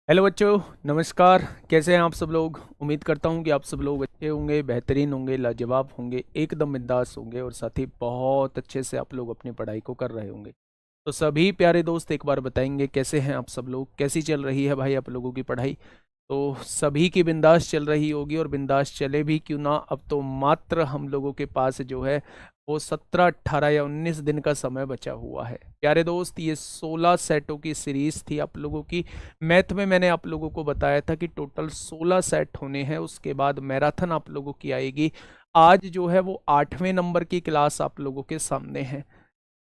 Hello बच्चों, नमस्कार। कैसे हैं आप सब लोग? उम्मीद करता हूं कि आप सब लोग अच्छे होंगे, बेहतरीन होंगे, लाजवाब होंगे, एकदम बिंदास होंगे और साथ ही बहुत अच्छे से आप लोग अपनी पढ़ाई को कर रहे होंगे। तो सभी प्यारे दोस्त एक बार बताएंगे कैसे हैं आप सब लोग, कैसी चल रही है भाई आप लोगों की पढ़ाई? तो सभी की बिंदास चल रही होगी और बिंदास चले भी क्यों ना, अब तो मात्र हम लोगों के पास जो है वो 17 18 या 19 दिन का समय बचा हुआ है। प्यारे दोस्त, ये 16 सेटों की सीरीज थी आप लोगों की। मैथ में मैंने आप लोगों को बताया था कि टोटल 16 सेट होने हैं, उसके बाद मैराथन आप लोगों की आएगी। आज जो है वो 8वें नंबर की क्लास आप लोगों के सामने है।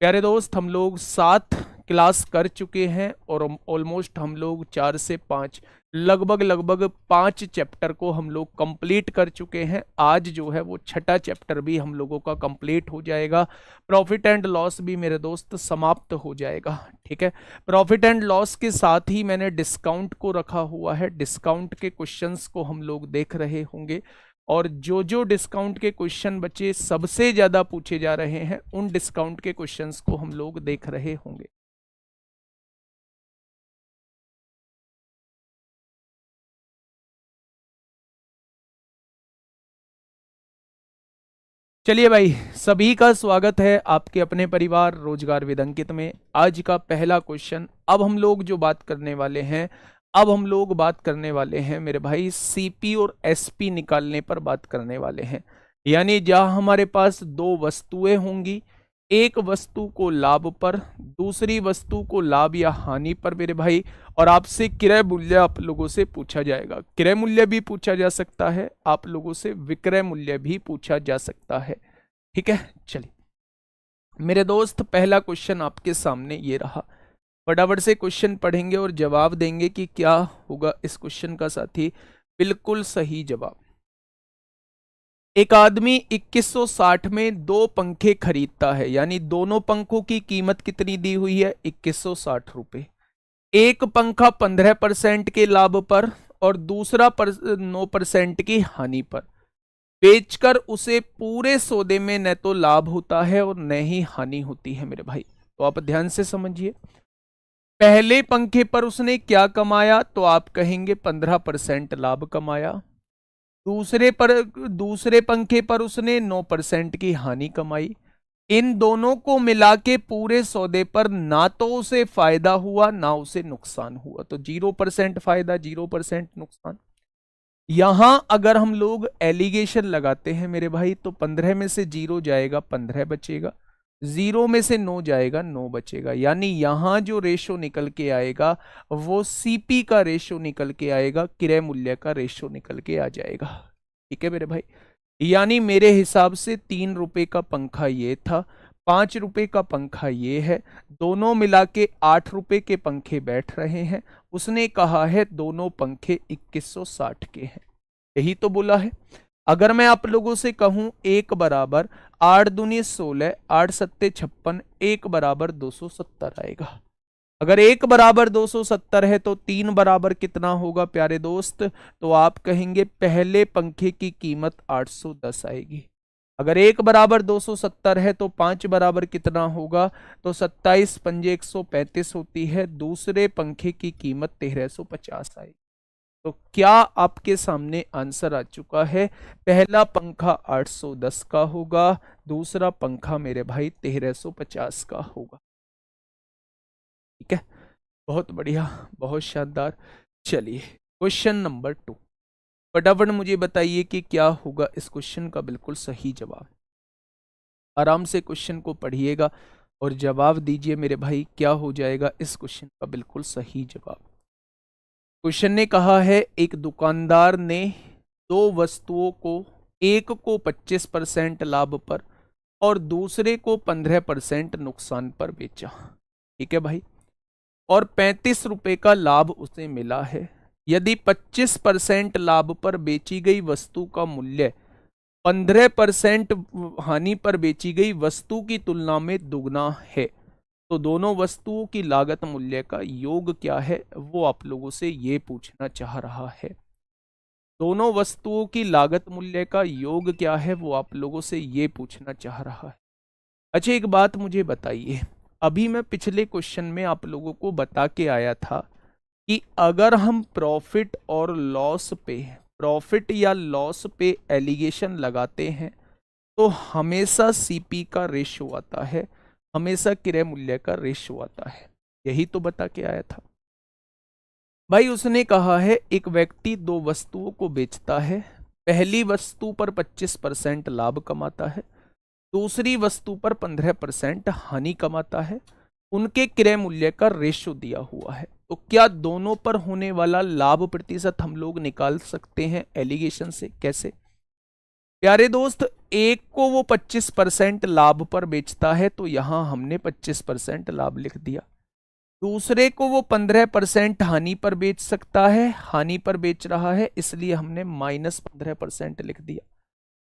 प्यारे दोस्त, हम लोग 7 क्लास कर चुके हैं और ऑलमोस्ट हम लोग 4 से 5 लगभग लगभग 5 चैप्टर को हम लोग कंप्लीट कर चुके हैं। आज जो है वो छठा चैप्टर भी हम लोगों का कंप्लीट हो जाएगा। प्रॉफिट एंड लॉस भी मेरे दोस्त समाप्त हो जाएगा। ठीक है, प्रॉफिट एंड लॉस के साथ ही मैंने डिस्काउंट को रखा हुआ है। डिस्काउंट के क्वेश्चंस को हम लोग देख रहे होंगे और जो जो डिस्काउंट के क्वेश्चन बचे सबसे ज्यादा पूछे जा रहे हैं उन डिस्काउंट के क्वेश्चंस को हम लोग देख रहे होंगे। चलिए भाई, सभी का स्वागत है आपके अपने परिवार रोजगार विद अंकित में। आज का पहला क्वेश्चन, अब हम लोग जो बात करने वाले हैं, अब हम लोग बात करने वाले हैं मेरे भाई सीपी और एसपी निकालने पर बात करने वाले हैं। यानी जहां हमारे पास दो वस्तुएं होंगी, एक वस्तु को लाभ पर, दूसरी वस्तु को लाभ या हानि पर मेरे भाई, और आपसे क्रय मूल्य आप लोगों से पूछा जाएगा। क्रय मूल्य भी पूछा जा सकता है, आप लोगों से विक्रय मूल्य भी पूछा जा सकता है। ठीक है, चलिए मेरे दोस्त, पहला क्वेश्चन आपके सामने ये रहा। फटाफट से क्वेश्चन पढ़ेंगे और जवाब देंगे कि क्या होगा इस क्वेश्चन का साथी बिल्कुल सही जवाब। एक आदमी 2160 में दो पंखे खरीदता है, यानी दोनों पंखों की कीमत कितनी दी हुई है? 2160 रुपए। एक पंखा 15% के लाभ पर और दूसरा 9% की हानि पर। बेचकर उसे पूरे सौदे में न तो लाभ होता है और न ही हानि होती है मेरे भाई। तो आप ध्यान से समझिए, पहले पंखे पर उसने क्या कमाया? तो आप कहेंगे 15% लाभ कमाया। दूसरे पंखे पर उसने 9% की हानि कमाई। इन दोनों को मिला के पूरे सौदे पर ना तो उसे फायदा हुआ ना उसे नुकसान हुआ, तो 0% फायदा 0% नुकसान। यहां अगर हम लोग एलिगेशन लगाते हैं मेरे भाई, तो 15 में से 0 जाएगा 15 बचेगा, 0 में से 9 जाएगा 9 बचेगा। यानी यहां जो रेशो निकल के आएगा वो सीपी का रेशो निकल के आएगा, क्रय मूल्य का रेशो निकल के आ जाएगा। ठीक है मेरे भाई, यानी मेरे हिसाब से 3 रुपए का पंखा ये था, 5 रुपए का पंखा ये है, दोनों मिला के 8 रुपए के पंखे बैठ रहे हैं। उसने कहा है दोनों पंखे 2160 के हैं, यही तो बोला है। अगर मैं आप लोगों से कहूं एक बराबर 8 दूनी 16, 8 सत्ते 56, एक बराबर 270 आएगा। अगर एक बराबर 270 है तो तीन बराबर कितना होगा प्यारे दोस्त? तो आप कहेंगे पहले पंखे की कीमत 810 आएगी। अगर एक बराबर 270 है तो पांच बराबर कितना होगा? तो 27 पंजे 135 होती है, दूसरे पंखे की कीमत 1350 आएगी। तो क्या आपके सामने आंसर आ चुका है? पहला पंखा 810 का होगा, दूसरा पंखा मेरे भाई 1350 का होगा। ठीक है, बहुत बढ़िया, बहुत शानदार। चलिए क्वेश्चन नंबर 2, फटाफट मुझे बताइए कि क्या होगा इस क्वेश्चन का बिल्कुल सही जवाब। आराम से क्वेश्चन को पढ़िएगा और जवाब दीजिए मेरे भाई, क्या हो जाएगा इस क्वेश्चन का बिल्कुल सही जवाब। क्वेश्चन ने कहा है एक दुकानदार ने दो वस्तुओं को, एक को 25% लाभ पर और दूसरे को 15% नुकसान पर बेचा। ठीक है भाई, और 35 रुपए का लाभ उसे मिला है। यदि 25% लाभ पर बेची गई वस्तु का मूल्य 15% हानि पर बेची गई वस्तु की तुलना में दुगना है, तो दोनों वस्तुओं की लागत मूल्य का योग क्या है, वो आप लोगों से ये पूछना चाह रहा है। दोनों वस्तुओं की लागत मूल्य का योग क्या है, वो आप लोगों से ये पूछना चाह रहा है। अच्छा एक बात मुझे बताइए, अभी मैं पिछले क्वेश्चन में आप लोगों को बता के आया था कि अगर हम प्रॉफिट या लॉस पे एलिगेशन लगाते हैं तो हमेशा सीपी का रेशो आता है, हमेशा क्रय मूल्य का रेशो आता है। यही तो बता के आया था भाई। उसने कहा है एक व्यक्ति दो वस्तुओं को बेचता है, पहली वस्तु पर 25% लाभ कमाता है, दूसरी वस्तु पर 15% हानि कमाता है, उनके क्रय मूल्य का रेशो दिया हुआ है। तो क्या दोनों पर होने वाला लाभ प्रतिशत हम लोग निकाल सकते हैं एलिगेशन से? कैसे प्यारे दोस्त? एक को वो 25% लाभ पर बेचता है तो यहां हमने 25% लाभ लिख दिया। दूसरे को वो 15% हानि पर बेच सकता है, हानि पर बेच रहा है, इसलिए हमने -15% लिख दिया।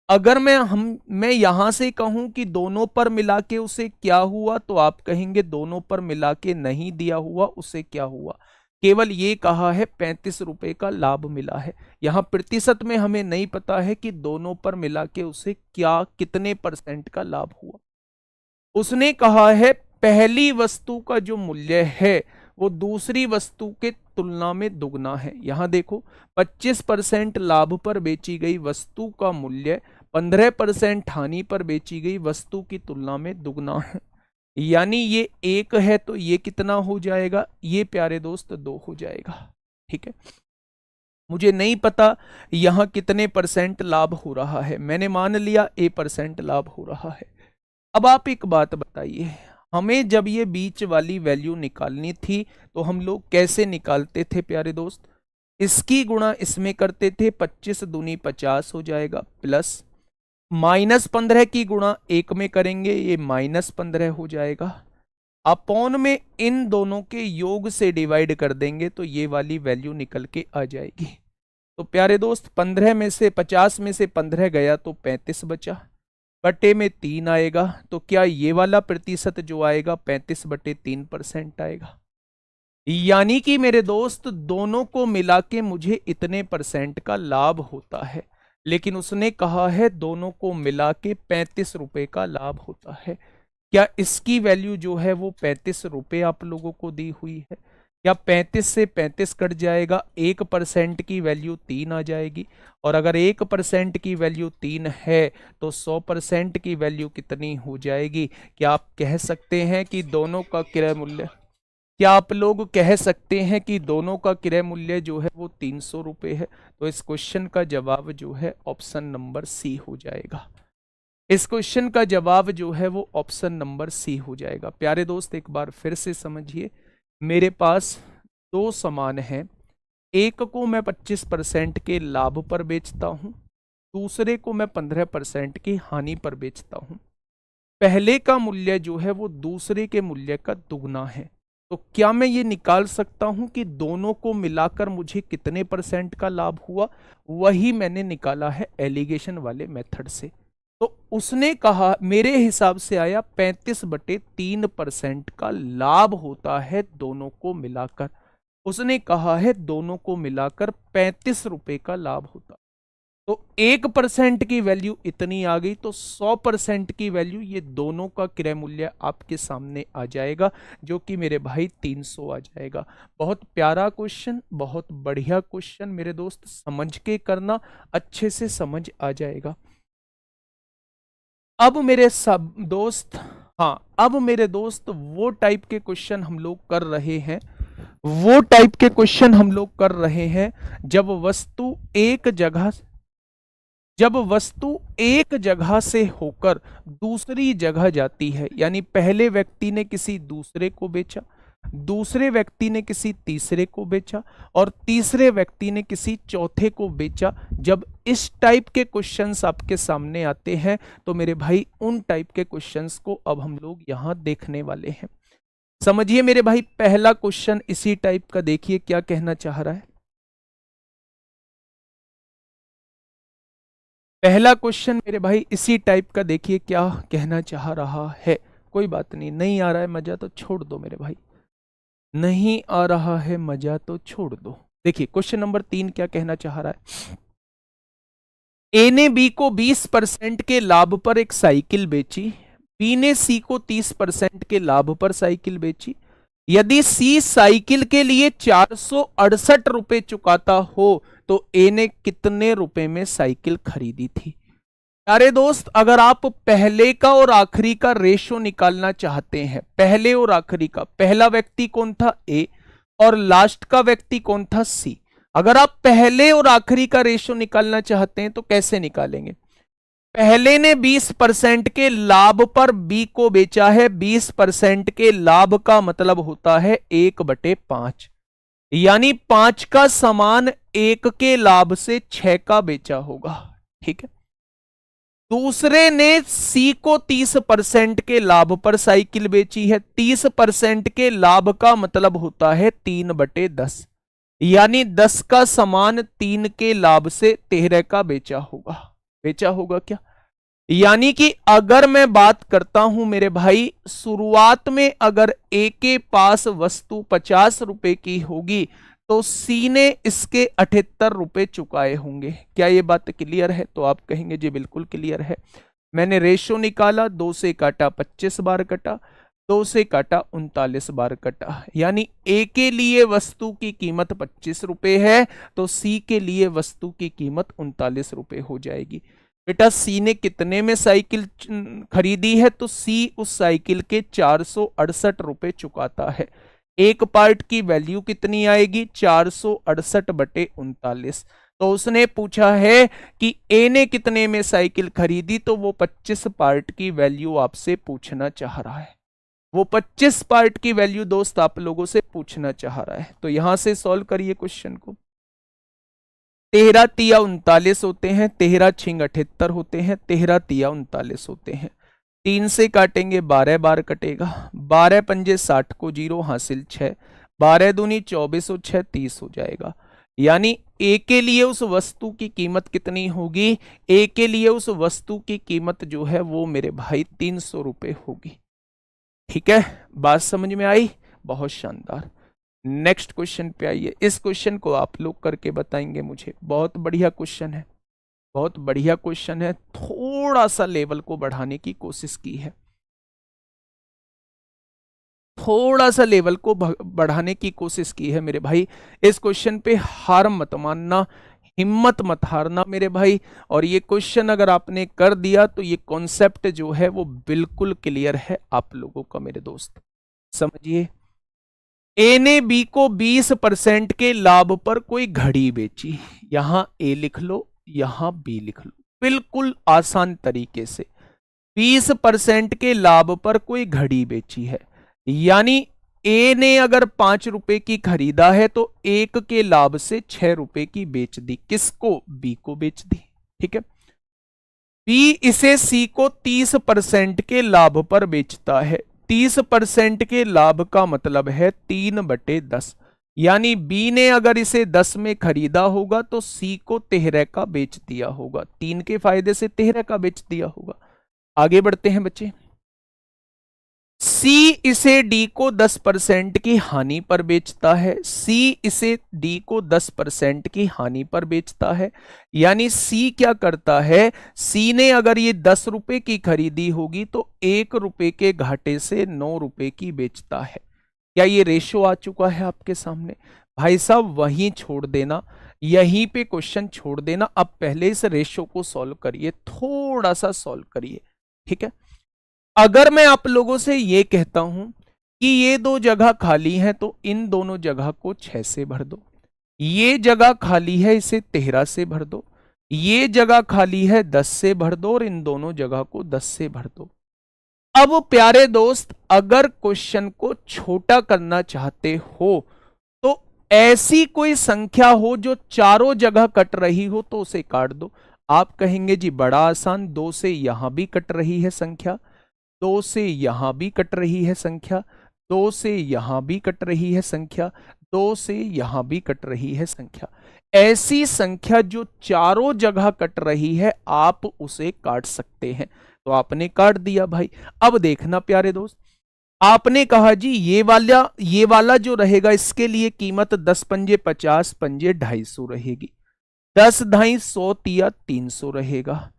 अगर मैं यहां से कहूं कि दोनों पर मिला के उसे क्या हुआ, तो आप कहेंगे दोनों पर मिला के नहीं दिया हुआ, उसे क्या हुआ? केवल ये कहा है 35 रुपए का लाभ मिला है। यहां प्रतिशत में हमें नहीं पता है कि दोनों पर मिला के उसे क्या कितने परसेंट का लाभ हुआ। उसने कहा है पहली वस्तु का जो मूल्य है वो दूसरी वस्तु के तुलना में दुगना है। यहां देखो 25% लाभ पर बेची गई वस्तु का मूल्य 15% हानि पर बेची गई वस्तु की तुलना में दुगना है, यानी ये 1 है तो ये कितना हो जाएगा? ये प्यारे दोस्त 2 हो जाएगा। ठीक है, मुझे नहीं पता यहां कितने परसेंट लाभ हो रहा है, मैंने मान लिया A% लाभ हो रहा है। अब आप एक बात बताइए, हमें जब ये बीच वाली वैल्यू निकालनी थी तो हम लोग कैसे निकालते थे प्यारे दोस्त? इसकी गुणा इसमें करते थे, 25 दूनी 50 हो जाएगा, प्लस -15 की गुणा 1 में करेंगे, ये -15 हो जाएगा, अपॉन में इन दोनों के योग से डिवाइड कर देंगे तो ये वाली वैल्यू निकल के आ जाएगी। तो प्यारे दोस्त 15 में से 50 में से 15 गया तो 35 बचा, बटे में 3 आएगा, तो क्या ये वाला प्रतिशत जो आएगा 35/3% आएगा। यानी कि मेरे दोस्त दोनों को मिला के मुझे इतने % का लाभ होता है, लेकिन उसने कहा है दोनों को मिला के 35 रुपए का लाभ होता है। क्या इसकी वैल्यू जो है वो 35 रुपए आप लोगों को दी हुई है? या 35 से 35 कट जाएगा, 1% की वैल्यू 3 आ जाएगी, और अगर 1% की वैल्यू 3 है तो 100% की वैल्यू कितनी हो जाएगी? क्या आप कह सकते हैं कि दोनों का क्रय मूल्य, क्या आप लोग कह सकते हैं कि दोनों का क्रय मूल्य जो है वो 300 रुपए है? तो इस क्वेश्चन का जवाब जो है ऑप्शन नंबर सी हो जाएगा। इस क्वेश्चन का जवाब जो है वो ऑप्शन नंबर सी हो जाएगा। प्यारे दोस्त एक बार फिर से समझिए, मेरे पास दो सामान हैं, एक को मैं 25% के लाभ पर बेचता हूं, दूसरे को मैं 15% की हानि पर बेचता हूं। पहले का मूल्य जो है वो दूसरे के मूल्य का दुगना है, तो क्या मैं ये निकाल सकता हूं कि दोनों को मिलाकर मुझे कितने % का लाभ हुआ? वही मैंने निकाला है एलिगेशन वाले मेथड से। तो उसने कहा मेरे हिसाब से आया 35/3% का लाभ होता है दोनों को मिलाकर। उसने कहा है दोनों को मिलाकर 35 रुपए का लाभ होता। तो 1% की वैल्यू इतनी आ गई, तो 100% की वैल्यू ये दोनों का क्रय मूल्य आपके सामने आ जाएगा, जो कि मेरे भाई 300 आ जाएगा। बहुत प्यारा क्वेश्चन, बहुत बढ़िया क्वेश्चन मेरे दोस्त, समझ के करना, अच्छे से समझ आ जाएगा। अब मेरे सब दोस्त, हाँ अब मेरे दोस्त वो टाइप के क्वेश्चन हम लोग कर रहे हैं, वो टाइप के क्वेश्चन हम लोग कर रहे हैं जब वस्तु एक जगह से होकर दूसरी जगह जाती है, यानी पहले व्यक्ति ने किसी दूसरे को बेचा, दूसरे व्यक्ति ने किसी तीसरे को बेचा, और तीसरे व्यक्ति ने किसी चौथे को बेचा। जब इस टाइप के क्वेश्चंस आपके सामने आते हैं तो मेरे भाई उन टाइप के क्वेश्चंस को अब हम लोग यहां देखने वाले हैं। समझिए मेरे भाई, पहला क्वेश्चन इसी टाइप का, देखिए क्या कहना चाह रहा है। पहला क्वेश्चन मेरे भाई इसी टाइप का, देखिए क्या कहना चाह रहा है। कोई बात नहीं, नहीं आ रहा है मजा तो छोड़ दो मेरे भाई, नहीं आ रहा है मजा तो छोड़ दो। देखिए क्वेश्चन नंबर 3 क्या कहना चाह रहा है। ए ने बी को 20% के लाभ पर एक साइकिल बेची, बी ने सी को 30% के लाभ पर साइकिल बेची, यदि सी साइकिल के लिए 468 रुपए चुकाता हो तो ए ने कितने रुपए में साइकिल खरीदी थी। अरे दोस्त, अगर आप पहले का और आखिरी का रेशो निकालना चाहते हैं, पहले और आखिरी का, पहला व्यक्ति कौन था, ए, और लास्ट का व्यक्ति कौन था, सी। अगर आप पहले और आखिरी का रेशो निकालना चाहते हैं तो कैसे निकालेंगे। पहले ने 20% के लाभ पर बी को बेचा है। 20% के लाभ का मतलब होता है 1/5, यानी 5 का सामान 1 के लाभ से 6 का बेचा होगा। ठीक है। दूसरे ने सी को 30% के लाभ पर साइकिल बेची है। 30% के लाभ का मतलब होता है 3/10, यानी 10 का सामान 3 के लाभ से 13 का बेचा होगा। बेचा होगा क्या, यानी कि अगर मैं बात करता हूं मेरे भाई, शुरुआत में अगर ए के पास वस्तु 50 रुपए की होगी तो सी ने इसके 78 रुपए चुकाए होंगे। क्या ये बात क्लियर है? तो आप कहेंगे जी बिल्कुल क्लियर है। मैंने रेशो निकाला, 2 से काटा 25 बार कटा, 2 से काटा 39 बार कटा, यानी ए के लिए वस्तु की कीमत 25 रुपए है तो सी के लिए वस्तु की कीमत 39 रुपए हो जाएगी। बेटा सी ने कितने में साइकिल खरीदी है, तो सी उस साइकिल के 468 रुपए चुकाता है। एक पार्ट की वैल्यू कितनी आएगी, 468/39। तो उसने पूछा है कि ए ने कितने में साइकिल खरीदी, तो वो 25 पार्ट की वैल्यू आपसे पूछना चाह रहा है। वो 25 पार्ट की वैल्यू दोस्त आप लोगों से पूछना चाह रहा है। तो यहां से सॉल्व करिए क्वेश्चन को। 13 तिया 39 होते हैं, 13 छिंग 78 होते हैं, 13 तिया 39 होते हैं। 3 से काटेंगे 12 बार कटेगा, 12 पंजे 60 को 0 हासिल 6, 12 दूनी 24 और 6 30 हो जाएगा। यानी ए के लिए उस वस्तु की कीमत कितनी होगी, ए के लिए उस वस्तु की कीमत जो है वो मेरे भाई 300 रुपए होगी। ठीक है, बात समझ में आई? बहुत शानदार। नेक्स्ट क्वेश्चन पे आइए। इस क्वेश्चन को आप लोग करके बताएंगे मुझे। बहुत बढ़िया क्वेश्चन है, बहुत बढ़िया क्वेश्चन है। थोड़ा सा लेवल को बढ़ाने की कोशिश की है, थोड़ा सा लेवल को बढ़ाने की कोशिश की है मेरे भाई। इस क्वेश्चन पे हार मत मानना, हिम्मत मत हारना मेरे भाई। और ये क्वेश्चन अगर आपने कर दिया तो ये कॉन्सेप्ट जो है वो बिल्कुल क्लियर है आप लोगों का मेरे दोस्त। समझिए, ए ने बी को 20% के लाभ पर कोई घड़ी बेची। यहां ए लिख लो, यहां बी लिख लो, बिल्कुल आसान तरीके से। 20% के लाभ पर कोई घड़ी बेची है, यानी ए ने अगर 5 रुपए की खरीदा है तो 1 के लाभ से 6 रुपए की बेच दी। किसको? बी को बेच दी। ठीक है। बी इसे सी को 30% के लाभ पर बेचता है। 30% के लाभ का मतलब है 3/10, यानी बी ने अगर इसे 10 में खरीदा होगा तो सी को 13 का बेच दिया होगा। 3 के फायदे से 13 का बेच दिया होगा। आगे बढ़ते हैं बच्चे। सी इसे डी को 10% की हानि पर बेचता है। सी इसे डी को 10% की हानि पर बेचता है, यानी सी क्या करता है, सी ने अगर ये 10 रुपए की खरीदी होगी तो 1 रुपए के घाटे से 9 रुपए की बेचता है। क्या ये रेशो आ चुका है आपके सामने? भाई साहब वहीं छोड़ देना, यहीं पे क्वेश्चन छोड़ देना। अब पहले इस रेशो को सॉल्व करिए, थोड़ा सा सॉल्व करिए। ठीक है। अगर मैं आप लोगों से ये कहता हूं कि ये 2 जगह खाली है तो इन दोनों जगह को 6 से भर दो, ये जगह खाली है इसे 13 से भर दो, ये जगह खाली है 10 से भर दो और इन दोनों जगह को 10 से भर दो। अब प्यारे दोस्त, अगर क्वेश्चन को छोटा करना चाहते हो तो ऐसी कोई संख्या हो जो चारों जगह कट रही हो तो उसे काट दो। आप कहेंगे जी बड़ा आसान, 2 से यहां भी कट रही है संख्या, 2 से यहां भी कट रही है संख्या, 2 से यहां भी कट रही है संख्या, 2 से यहां भी कट रही है संख्या। ऐसी संख्या जो चारों जगह कट रही है आप उसे काट सकते हैं। तो आपने काट दिया भाई। अब देखना प्यारे दोस्त, आपने कहा जी ये वाला जो रहेगा इसके लिए कीमत 10 पंजे 50 पंजे 250 रहेगी, 10 ढाई 100 तिया 300 रहेगा।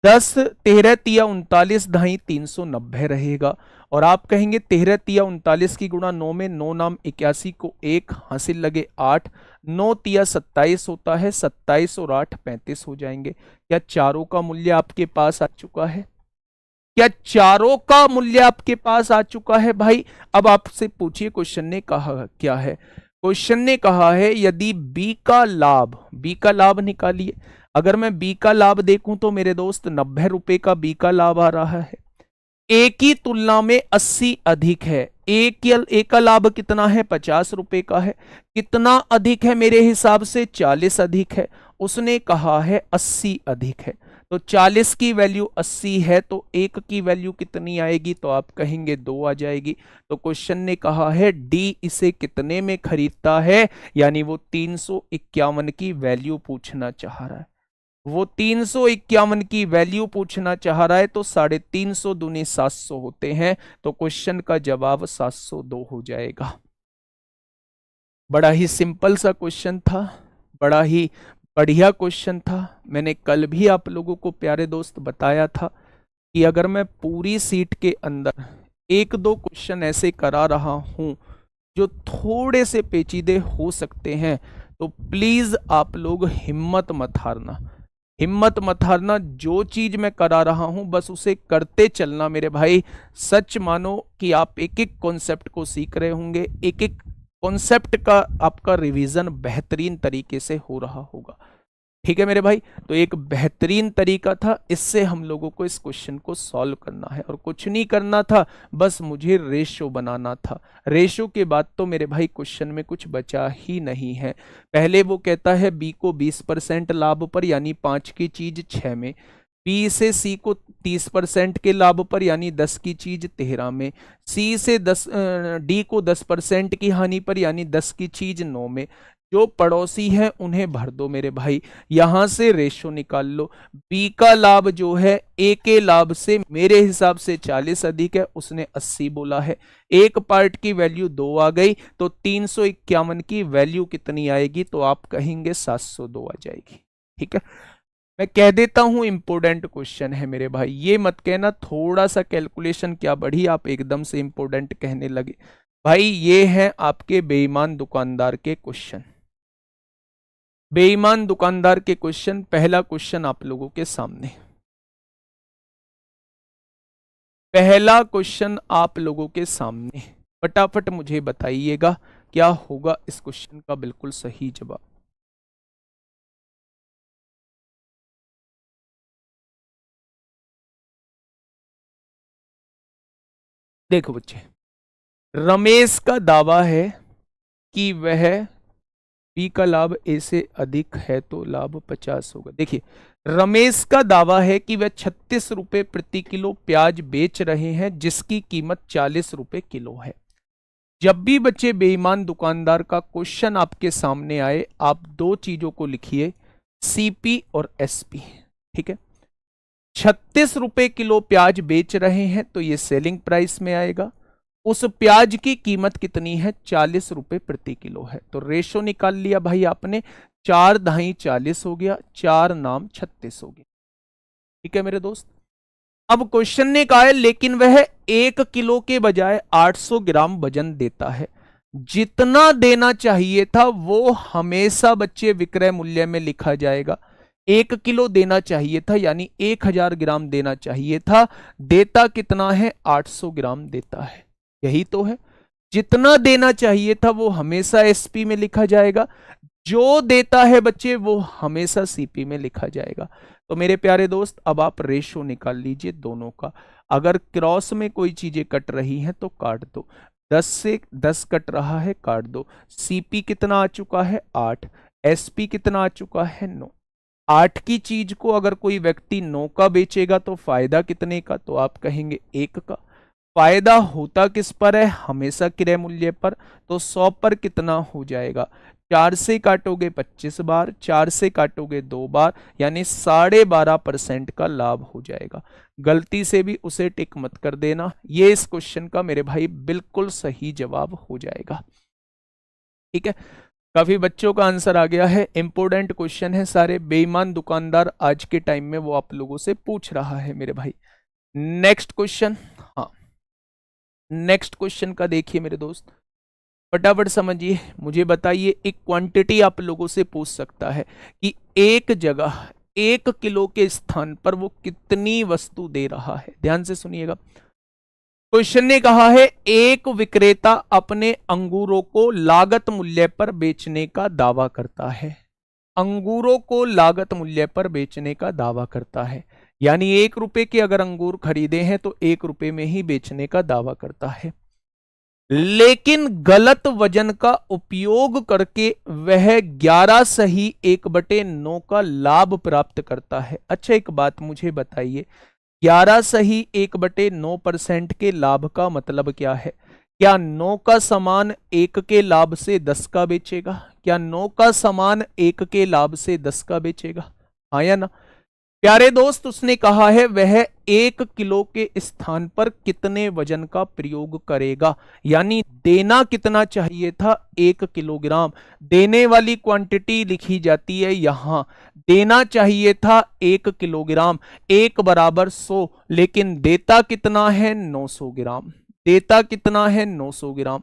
10 13 तिया 39 ढाई 390 रहेगा। और आप कहेंगे 13 तिया 39 की गुणा 9 में 9 नाम 81 को 1 हासिल लगे 8, 9 तिया 27 होता है, 27 और 8 35 हो जाएंगे। क्या चारों का मूल्य आपके पास आ चुका है? क्या चारों का मूल्य आपके पास आ चुका है भाई? अब आपसे पूछिए क्वेश्चन ने कहा क्या है। क्वेश्चन ने कहा है यदि बी का लाभ निकालिए। अगर मैं बी का लाभ देखूं तो मेरे दोस्त 90 रुपए का बी का लाभ आ रहा है। ए की तुलना में 80 अधिक है। ए का लाभ कितना है? 50 रुपए का है। कितना अधिक है? मेरे हिसाब से 40 अधिक है। उसने कहा है 80 अधिक है। तो 40 की वैल्यू 80 है तो एक की वैल्यू कितनी आएगी? तो आप कहेंगे 2 आ जाएगी। तो क्वेश्चन ने कहा है डी इसे कितने में खरीदता है, यानी वो 351 की वैल्यू पूछना चाह रहा है। वो 351 की वैल्यू पूछना चाह रहा है। तो 350 दूनी 700 होते हैं। तो क्वेश्चन का जवाब 702 हो जाएगा। बड़ा ही सिंपल सा क्वेश्चन था, बड़ा ही बढ़िया क्वेश्चन था। मैंने कल भी आप लोगों को प्यारे दोस्त बताया था कि अगर मैं पूरी सीट के अंदर एक दो क्वेश्चन ऐसे करा रहा हूं जो थोड़े से पेचीदे हो सकते हैं, तो प्लीज आप लोग हिम्मत मत हारना, हिम्मत मत हारना। जो चीज मैं करा रहा हूं बस उसे करते चलना मेरे भाई। सच मानो कि आप एक एक कॉन्सेप्ट को सीख रहे होंगे, एक एक कॉन्सेप्ट का आपका रिवीजन बेहतरीन तरीके से हो रहा होगा। ठीक है मेरे भाई, तो एक बेहतरीन तरीका था, इससे हम लोगों को इस क्वेश्चन को सॉल्व करना है और कुछ नहीं करना था, बस मुझे रेशो बनाना था। रेशो के बाद तो मेरे भाई क्वेश्चन में कुछ बचा ही नहीं है। पहले वो कहता है बी को 20% लाभ पर यानी 5 की चीज 6 में, बी से सी को 30% के लाभ पर यानी 10 की चीज 13 में, सी से डी को 10% की हानि पर यानी 10 की चीज 9 में। जो पड़ोसी हैं उन्हें भर दो मेरे भाई, यहां से रेशो निकाल लो। बी का लाभ जो है ए के लाभ से मेरे हिसाब से 40 अधिक है, उसने 80 बोला है। एक पार्ट की वैल्यू 2 आ गई, तो 351 की वैल्यू कितनी आएगी? तो आप कहेंगे 702 आ जाएगी। ठीक है, मैं कह देता हूं इंपोर्टेंट क्वेश्चन है मेरे भाई, ये मत कहना थोड़ा सा कैलकुलेशन क्या बढ़ी आप एकदम से इंपोर्टेंट कहने लगे। भाई ये है आपके बेईमान दुकानदार के क्वेश्चन, बेईमान दुकानदार के क्वेश्चन। पहला क्वेश्चन आप लोगों के सामने, पहला क्वेश्चन आप लोगों के सामने, फटाफट मुझे बताइएगा क्या होगा इस क्वेश्चन का बिल्कुल सही जवाब। देखो बच्चे, रमेश का दावा है कि वह बी का लाभ ए से अधिक है तो लाभ 50 होगा। देखिए, रमेश का दावा है कि वह 36 रुपए प्रति किलो प्याज बेच रहे हैं जिसकी कीमत 40 रुपए किलो है। जब भी बच्चे बेईमान दुकानदार का क्वेश्चन आपके सामने आए, आप दो चीजों को लिखिए, सीपी और एसपी। ठीक है, 36 रुपए किलो प्याज बेच रहे हैं तो ये सेलिंग प्राइस में आएगा। उस प्याज की कीमत कितनी है? 40 रुपए प्रति किलो है। तो रेशो निकाल लिया भाई आपने, 4 ढाई 40 हो गया, 4 नाम 36 हो गया। ठीक है मेरे दोस्त, अब क्वेश्चन ने कहा है लेकिन वह 1 किलो के बजाय 800 ग्राम वजन देता है। जितना देना चाहिए था वो हमेशा बच्चे विक्रय मूल्य में लिखा जाएगा। 1 किलो देना चाहिए था यानी 1000 ग्राम देना चाहिए था, देता कितना है? 800 ग्राम देता है। यही तो है, जितना देना चाहिए था वो हमेशा एसपी में लिखा जाएगा, जो देता है बच्चे वो हमेशा सीपी में लिखा जाएगा। तो मेरे प्यारे दोस्त अब आप रेशो निकाल लीजिए दोनों का। अगर क्रॉस में कोई चीजें कट रही हैं तो काट दो, 10 से 10 कट रहा है काट दो। सीपी कितना आ चुका है? 8। एसपी कितना आ चुका है? 9। 8 की चीज को अगर कोई व्यक्ति 9 का बेचेगा तो फायदा कितने का? तो आप कहेंगे 1 का। फायदा होता किस पर है? हमेशा क्रय मूल्य पर। तो 100 पर कितना हो जाएगा? 4 से काटोगे 25 बार, 4 से काटोगे 2 बार, यानी 12.5% का लाभ हो जाएगा। गलती से भी उसे टिक मत कर देना, ये इस क्वेश्चन का मेरे भाई बिल्कुल सही जवाब हो जाएगा। ठीक है, काफी बच्चों का आंसर आ गया है। इंपॉर्टेंट क्वेश्चन है सारे। बेईमान दुकानदार आज के टाइम में वो आप लोगों से पूछ रहा है मेरे भाई। नेक्स्ट क्वेश्चन, हाँ नेक्स्ट क्वेश्चन का देखिए मेरे दोस्त, फटाफट समझिए, मुझे बताइए। एक क्वांटिटी आप लोगों से पूछ सकता है कि एक जगह 1 किलो के स्थान पर वो कितनी वस्तु दे रहा है। ध्यान से सुनिएगा। क्वेश्चन ने कहा है एक विक्रेता अपने अंगूरों को लागत मूल्य पर बेचने का दावा करता है। अंगूरों को लागत मूल्य पर बेचने का दावा करता है, यानी 1 रुपए के अगर अंगूर खरीदे हैं तो 1 रुपए में ही बेचने का दावा करता है, लेकिन गलत वजन का उपयोग करके वह 11 सही 1/9 का लाभ प्राप्त करता है। अच्छा एक बात मुझे बताइए, 11 सही 1/9% के लाभ का मतलब क्या है? क्या 9 का सामान 1 के लाभ से 10 का बेचेगा? क्या 9 का सामान 1 के लाभ से 10 का बेचेगा? हाँ या ना? प्यारे दोस्त, उसने कहा है वह 1 किलो के स्थान पर कितने वजन का प्रयोग करेगा, यानी देना कितना चाहिए था? 1 किलोग्राम। देने वाली क्वांटिटी लिखी जाती है यहां, देना चाहिए था 1 किलोग्राम, 1 बराबर 100, लेकिन देता कितना है? 900 ग्राम। देता कितना है? 900 ग्राम।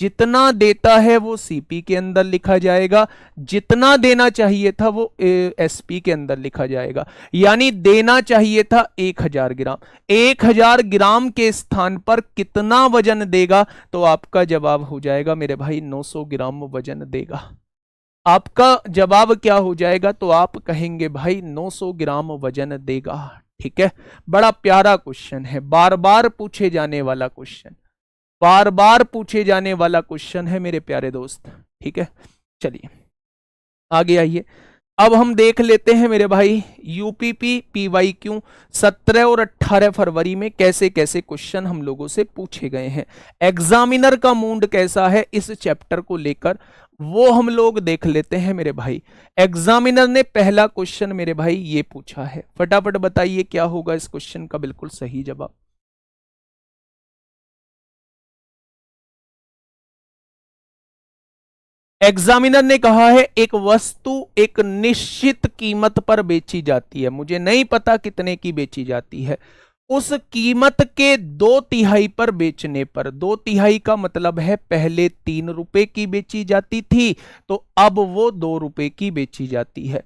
जितना देता है वो सीपी के अंदर लिखा जाएगा, जितना देना चाहिए था वो एसपी के अंदर लिखा जाएगा, यानी देना चाहिए था 1000 ग्राम। 1000 ग्राम के स्थान पर कितना वजन देगा? तो आपका जवाब हो जाएगा मेरे भाई 900 ग्राम वजन देगा। आपका जवाब क्या हो जाएगा? तो आप कहेंगे भाई 900 ग्राम वजन देगा। ठीक है, बड़ा प्यारा क्वेश्चन है, बार बार पूछे जाने वाला क्वेश्चन, बार बार पूछे जाने वाला क्वेश्चन है मेरे प्यारे दोस्त। ठीक है, चलिए आगे आइए। अब हम देख लेते हैं मेरे भाई यूपीपी पीवाईक्यू 17 और 18 फरवरी में कैसे कैसे क्वेश्चन हम लोगों से पूछे गए हैं। एग्जामिनर का मूड कैसा है इस चैप्टर को लेकर वो हम लोग देख लेते हैं मेरे भाई। एग्जामिनर ने पहला क्वेश्चन मेरे भाई ये पूछा है, फटाफट बताइए क्या होगा इस क्वेश्चन का बिल्कुल सही जवाब। एग्जामिनर ने कहा है एक वस्तु एक निश्चित कीमत पर बेची जाती है, मुझे नहीं पता कितने की बेची जाती है, उस कीमत के 2/3 पर बेचने पर, 2/3 का मतलब है पहले 3 रुपए की बेची जाती थी तो अब वो 2 रुपए की बेची जाती है।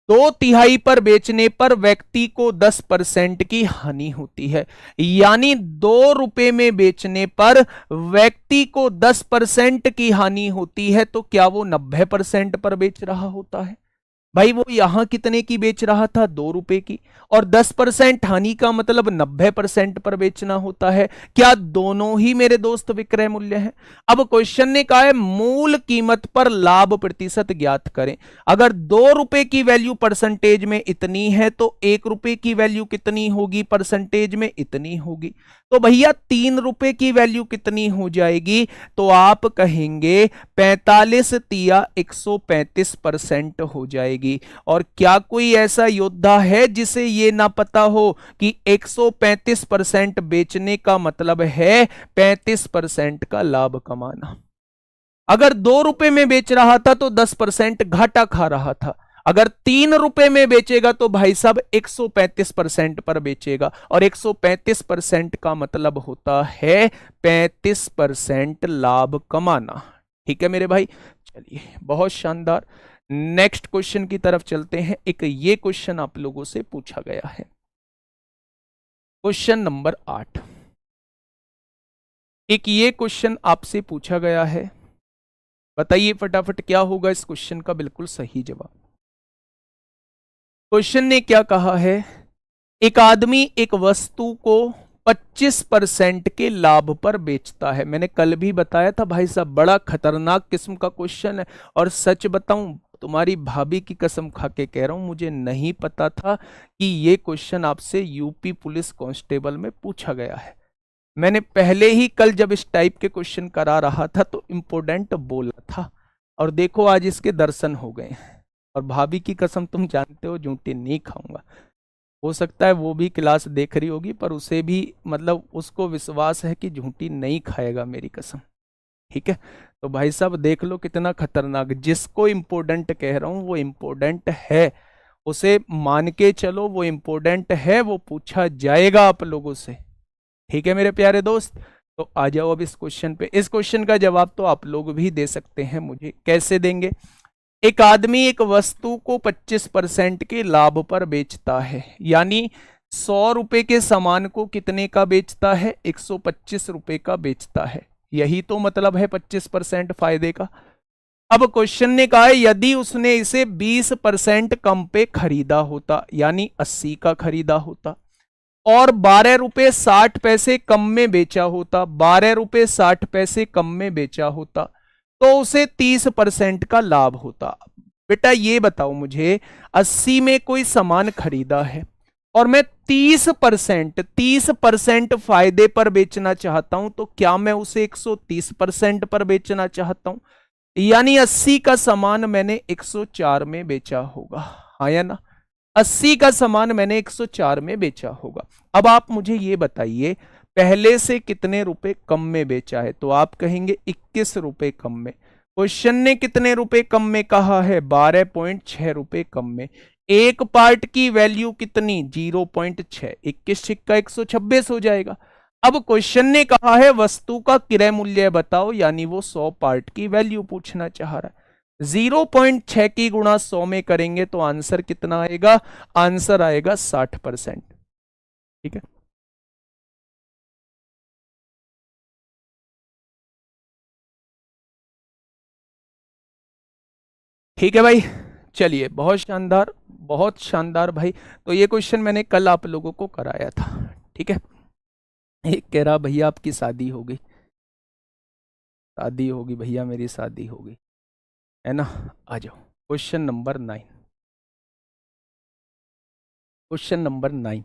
2/3 पर बेचने पर व्यक्ति को 10% की हानि होती है, यानी 2 रुपए में बेचने पर व्यक्ति को 10% की हानि होती है, तो क्या वो 90% पर बेच रहा होता है? भाई वो यहां कितने की बेच रहा था? 2 रुपए की, और 10% हानि का मतलब 90% पर बेचना होता है। क्या दोनों ही मेरे दोस्त विक्रय मूल्य हैं? अब क्वेश्चन ने कहा है मूल कीमत पर लाभ प्रतिशत ज्ञात करें। अगर 2 रुपए की वैल्यू परसेंटेज में इतनी है तो 1 रुपए की वैल्यू कितनी होगी? परसेंटेज में इतनी होगी। तो भैया 3 रुपए की वैल्यू कितनी हो जाएगी? तो आप कहेंगे 45 तिया 135% हो जाएगी। और क्या कोई ऐसा योद्धा है जिसे ये ना पता हो कि 135% बेचने का मतलब है 35% का लाभ कमाना? अगर 2 रुपए में बेच रहा था तो 10% घाटा खा रहा था, अगर 3 रुपए में बेचेगा तो भाई साहब 135% पर बेचेगा, और 135% का मतलब होता है 35% लाभ कमाना। ठीक है मेरे भाई, चलिए बहुत शानदार। नेक्स्ट क्वेश्चन की तरफ चलते हैं। एक ये क्वेश्चन आप लोगों से पूछा गया है, क्वेश्चन नंबर 8। एक ये क्वेश्चन आपसे पूछा गया है, बताइए फटाफट क्या होगा इस क्वेश्चन का बिल्कुल सही जवाब। क्वेश्चन ने क्या कहा है, एक आदमी एक वस्तु को 25% के लाभ पर बेचता है। मैंने कल भी बताया था भाई साहब बड़ा खतरनाक किस्म का क्वेश्चन है, और सच बताऊं तुम्हारी भाभी की कसम खा के कह रहा हूं मुझे नहीं पता था कि ये क्वेश्चन आपसे यूपी पुलिस कांस्टेबल में पूछा गया है। मैंने पहले ही कल जब इस टाइप के क्वेश्चन करा रहा था तो इम्पोर्टेंट बोला था, और देखो आज इसके दर्शन हो गए। और भाभी की कसम तुम जानते हो झूठी नहीं खाऊंगा। हो सकता है वो भी क्लास देख रही होगी, पर उसे भी मतलब उसको विश्वास है कि झूठी नहीं खाएगा मेरी कसम। ठीक है, तो भाई साहब देख लो कितना खतरनाक, जिसको इम्पोर्टेंट कह रहा हूं वो इम्पोर्टेंट है, उसे मान के चलो, वो इम्पोर्टेंट है, वो पूछा जाएगा आप लोगों से। ठीक है मेरे प्यारे दोस्त, तो आ जाओ अब इस क्वेश्चन पे। इस क्वेश्चन का जवाब तो आप लोग भी दे सकते हैं मुझे, कैसे देंगे। एक आदमी एक वस्तु को 25% के लाभ पर बेचता है, यानी 100 रुपए के सामान को कितने का बेचता है, 125 रुपए का बेचता है। यही तो मतलब है 25% फायदे का। अब क्वेश्चन ने कहा है यदि उसने इसे 20% कम पे खरीदा होता, यानी 80 का खरीदा होता, और 12 रुपए 60 पैसे कम में बेचा होता, 12 रुपए 60 पैसे कम में बेचा होता, तो उसे 30% का लाभ होता। बेटा ये बताओ मुझे, 80 में कोई सामान खरीदा है और मैं 30% फायदे पर बेचना चाहता हूं, तो क्या मैं उसे 130% पर बेचना चाहता हूं, यानी 80 का सामान मैंने 104 में बेचा होगा, हाँ या ना। 80 का सामान मैंने 104 में बेचा होगा। अब आप मुझे ये बताइए पहले से कितने रुपए कम में बेचा है, तो आप कहेंगे 21 रुपए कम में। क्वेश्चन ने कितने रुपए कम में कहा है, 12.6 रुपए कम में। एक पार्ट की वैल्यू कितनी, 0.6, 21 छिक्का 126 हो जाएगा। अब क्वेश्चन ने कहा है वस्तु का क्रय मूल्य बताओ, यानी वो 100 पार्ट की वैल्यू पूछना चाह रहा है। 0.6 की गुणा 100 में करेंगे तो आंसर कितना आएगा, आंसर आएगा 60%। ठीक है, ठीक है भाई, चलिए बहुत शानदार, बहुत शानदार भाई। तो ये क्वेश्चन मैंने कल आप लोगों को कराया था। ठीक है, एक कह रहा भैया आपकी शादी हो गई, शादी होगी भैया, मेरी शादी होगी, है ना। आ जाओ क्वेश्चन नंबर 9, क्वेश्चन नंबर 9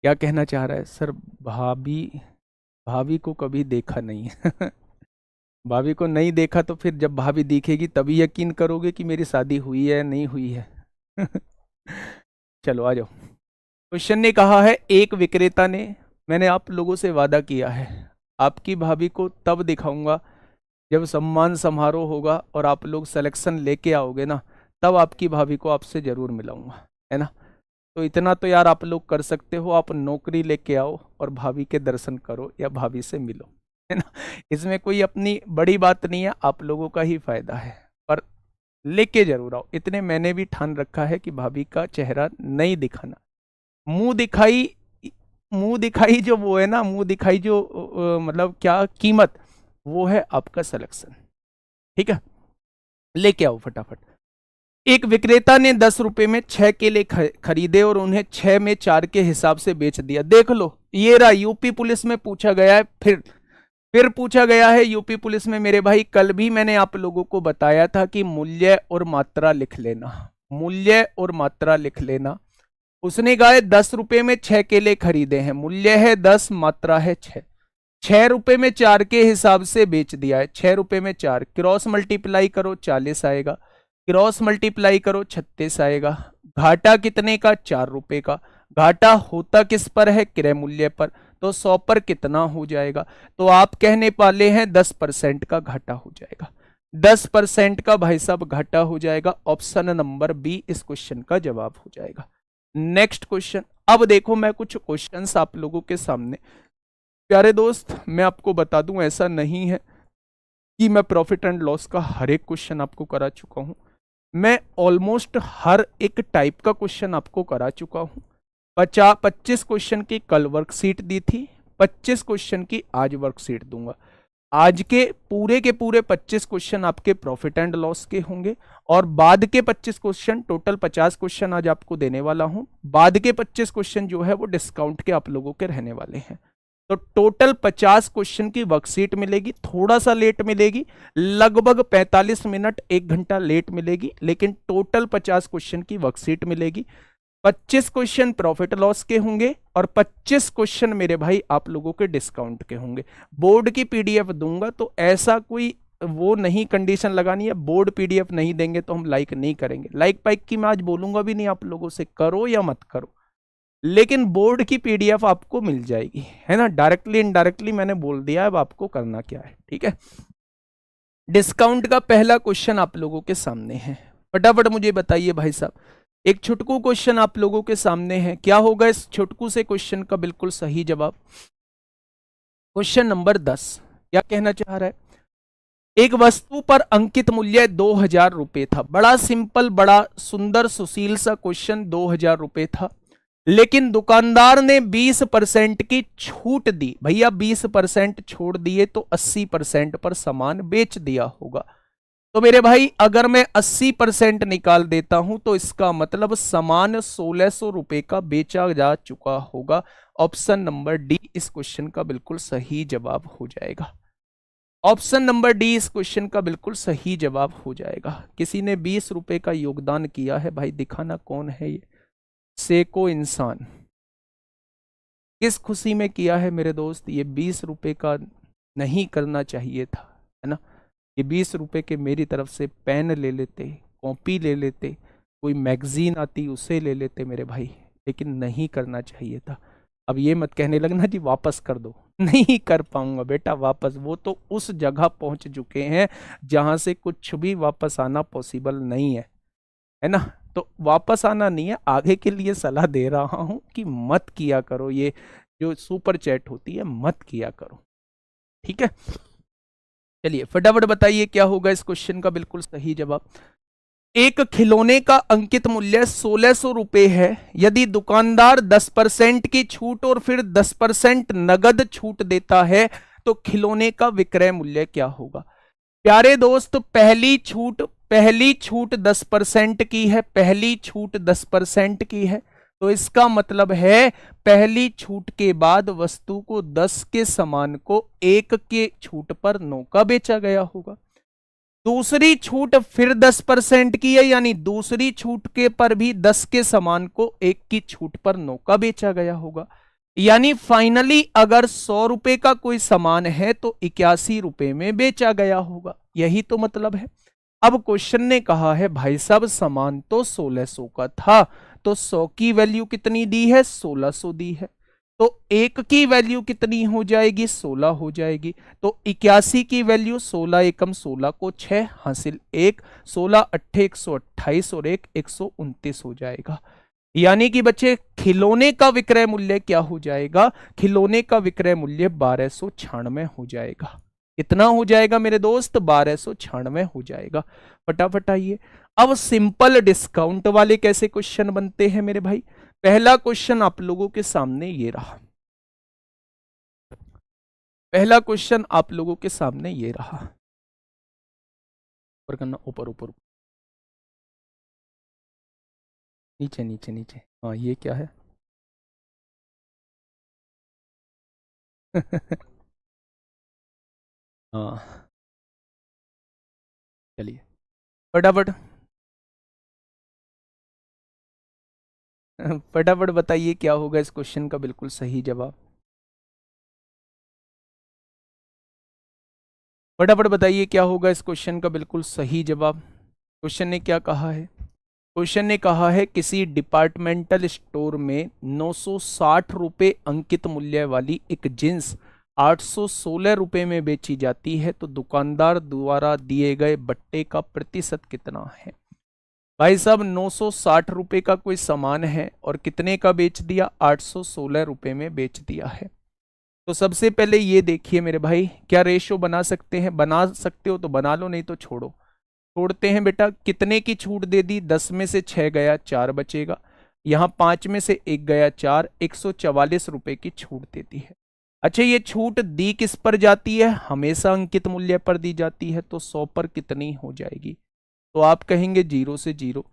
क्या कहना चाह रहा है सर, भाभी, भाभी को कभी देखा नहीं है भाभी को नहीं देखा तो फिर जब भाभी दिखेगी तभी यकीन करोगे कि मेरी शादी हुई है नहीं हुई है चलो आ जाओ। क्वेश्चन ने कहा है एक विक्रेता ने, मैंने आप लोगों से वादा किया है आपकी भाभी को तब दिखाऊंगा जब सम्मान समारोह होगा और आप लोग सिलेक्शन लेके आओगे ना, तब आपकी भाभी को आपसे जरूर मिलाऊंगा, है ना। तो इतना तो यार आप लोग कर सकते हो, आप नौकरी लेके आओ और भाभी के दर्शन करो या भाभी से मिलो, है ना। इसमें कोई अपनी बड़ी बात नहीं है, आप लोगों का ही फायदा है, पर लेके जरूर आओ। इतने मैंने भी ठान रखा है कि भाभी का चेहरा नहीं दिखाना, मुंह दिखाई, मुंह दिखाई जो वो है ना, मुंह दिखाई जो मतलब क्या कीमत, वो है आपका सिलेक्शन। ठीक है, लेके आओ फटाफट। एक विक्रेता ने 10 रुपए में 6 केले खरीदे और उन्हें 6 में 4 के हिसाब से बेच दिया। देख लो ये रहा, यूपी पुलिस में पूछा गया है, फिर पूछा गया है यूपी पुलिस में मेरे भाई। कल भी मैंने आप लोगों को बताया था कि मूल्य और मात्रा लिख लेना, मूल्य और मात्रा लिख लेना। उसने कहा है 10 रुपए में 6 केले खरीदे हैं, मूल्य है 10, मात्रा है 6, 6 रुपए में 4 के हिसाब से बेच दिया है, 6 रुपए में 4, क्रॉस मल्टीप्लाई करो 40 आएगा, क्रॉस मल्टीप्लाई करो 36 आएगा। घाटा कितने का, 4 रुपए का। घाटा होता किस पर है, क्रय मूल्य पर, तो 100 पर कितना हो जाएगा, तो आप कहने वाले हैं 10% का घाटा हो जाएगा, 10% का भाई साहब घाटा हो जाएगा। ऑप्शन नंबर बी इस क्वेश्चन का जवाब हो जाएगा। नेक्स्ट क्वेश्चन, अब देखो मैं कुछ क्वेश्चंस आप लोगों के सामने, प्यारे दोस्त मैं आपको बता दूं ऐसा नहीं है कि मैं प्रॉफिट एंड लॉस का हर एक क्वेश्चन आपको करा चुका हूं, मैं ऑलमोस्ट हर एक टाइप का क्वेश्चन आपको करा चुका हूं। 25 क्वेश्चन की कल वर्कशीट दी थी, 25 क्वेश्चन की आज वर्कशीट दूंगा। आज के पूरे 25 क्वेश्चन आपके प्रॉफिट एंड लॉस के होंगे, और बाद के 25 क्वेश्चन, टोटल 50 क्वेश्चन आज आपको देने वाला हूं। बाद के 25 क्वेश्चन जो है वो डिस्काउंट के आप लोगों के रहने वाले हैं। तो टोटल 50 क्वेश्चन की वर्कशीट मिलेगी, थोड़ा सा लेट मिलेगी, लगभग 45 मिनट 1 घंटा लेट मिलेगी, लेकिन टोटल 50 क्वेश्चन की वर्कशीट मिलेगी। 25 क्वेश्चन प्रॉफिट लॉस के होंगे और 25 क्वेश्चन मेरे भाई आप लोगों के डिस्काउंट के होंगे। बोर्ड की पीडीएफ दूंगा, तो ऐसा कोई वो नहीं कंडीशन लगानी है, बोर्ड पीडीएफ नहीं देंगे तो हम लाइक नहीं करेंगे। लाइक पाइक की मैं आज बोलूंगा भी नहीं आप लोगों से, करो या मत करो, लेकिन बोर्ड की पीडीएफ आपको मिल जाएगी, है ना। डायरेक्टली इनडायरेक्टली मैंने बोल दिया, अब आपको करना क्या है, ठीक है। डिस्काउंट का पहला क्वेश्चन आप लोगों के सामने है, फटाफट मुझे बताइए भाई साहब। एक छुटकू क्वेश्चन आप लोगों के सामने है, क्या होगा इस छुटकू से क्वेश्चन का बिल्कुल सही जवाब? क्वेश्चन नंबर 10 क्या कहना चाह रहा है? एक वस्तु पर अंकित मूल्य 2000 रुपए था। बड़ा सिंपल, बड़ा सुंदर सुशील सा क्वेश्चन, 2000 रुपए था, लेकिन दुकानदार ने 20% की छूट दी। भैया 20% छोड़ दिए तो 80% पर सामान बेच दिया होगा। तो मेरे भाई अगर मैं 80% निकाल देता हूं तो इसका मतलब सामान 1600 रुपए का बेचा जा चुका होगा। ऑप्शन नंबर डी इस क्वेश्चन का बिल्कुल सही जवाब हो जाएगा। ऑप्शन नंबर डी इस क्वेश्चन का बिल्कुल सही जवाब हो जाएगा। किसी ने 20 रुपए का योगदान किया है, भाई दिखाना कौन है ये? सेको इंसान। किस खुशी में किया है मेरे दोस्त? ये 20 रुपए का नहीं करना चाहिए था, है ना? ये 20 रुपए के मेरी तरफ से पेन ले लेते, कॉपी ले लेते, कोई मैगजीन आती उसे ले लेते मेरे भाई, लेकिन नहीं करना चाहिए था। अब ये मत कहने लगना जी वापस कर दो, नहीं कर पाऊंगा बेटा वापस। वो तो उस जगह पहुंच चुके हैं जहां से कुछ भी वापस आना पॉसिबल नहीं है ना? तो वापस आना नहीं है, आगे के लिए सलाह दे रहा हूं कि मत किया करो, ये जो सुपर चैट होती है मत किया करो, ठीक है? चलिए फटाफट बताइए क्या होगा इस क्वेश्चन का बिल्कुल सही जवाब। एक खिलौने का अंकित मूल्य 1600 रुपए है। यदि दुकानदार 10% की छूट और फिर 10% नगद छूट देता है तो खिलौने का विक्रय मूल्य क्या होगा? प्यारे दोस्त, पहली छूट 10% की है, पहली छूट 10% की है, तो इसका मतलब है पहली छूट के बाद वस्तु को 10 के सामान को 1 के छूट पर 9 का बेचा गया होगा। दूसरी छूट फिर 10% की है, यानी दूसरी छूट के पर भी 10 के सामान को 1 की छूट पर 9 का बेचा गया होगा। यानी फाइनली अगर 100 रुपए का कोई सामान है तो 81 रुपए में बेचा गया होगा। यही तो मतलब है। अब क्वेश्चन ने कहा है भाई साहब सामान तो 1600 का था, तो 100 की वैल्यू कितनी दी है? 1600 दी है, तो 1 की वैल्यू कितनी हो जाएगी? 16 हो जाएगी। तो 81 की वैल्यू 16 एकम 16 को 6 हासिल 1, 16 अट्ठे 128 और 1 129 हो जाएगा। यानी कि बच्चे खिलौने का विक्रय मूल्य क्या हो जाएगा? खिलौने का विक्रय मूल्य 1296 हो जाएगा। कितना हो जाएगा मेरे दोस्त? 1296 हो जाएगा। फटाफट आइए। अब सिंपल डिस्काउंट वाले कैसे क्वेश्चन बनते हैं मेरे भाई? पहला क्वेश्चन आप लोगों के सामने ये रहा, पहला क्वेश्चन आप लोगों के सामने ये रहा। ऊपर करना, ऊपर ऊपर, नीचे नीचे नीचे। हाँ ये क्या है? हाँ चलिए फटाफट फटाफट बताइए क्या होगा इस क्वेश्चन का बिल्कुल सही जवाब। फटाफट बताइए क्या होगा इस क्वेश्चन का बिल्कुल सही जवाब। क्वेश्चन ने क्या कहा है? क्वेश्चन ने कहा है किसी डिपार्टमेंटल स्टोर में 960 रुपए अंकित मूल्य वाली एक जींस 816 रुपए में बेची जाती है, तो दुकानदार द्वारा दिए गए बट्टे का प्रतिशत कितना है? भाई साहब 960 रुपए का कोई सामान है और कितने का बेच दिया? 816 रुपए में बेच दिया है। तो सबसे पहले ये देखिए मेरे भाई, क्या रेशो बना सकते हैं? बना सकते हो तो बना लो, नहीं तो छोड़ो। छोड़ते हैं बेटा। कितने की छूट दे दी? 10 में से 6 गया, 4 बचेगा। यहां 5 में से 1 गया, 4, 144 रुपए की छूट देती है। अच्छा ये छूट दी किस पर जाती है? हमेशा अंकित मूल्य पर दी जाती है, तो 100 पर कितनी हो जाएगी? तो आप कहेंगे 0 से 0,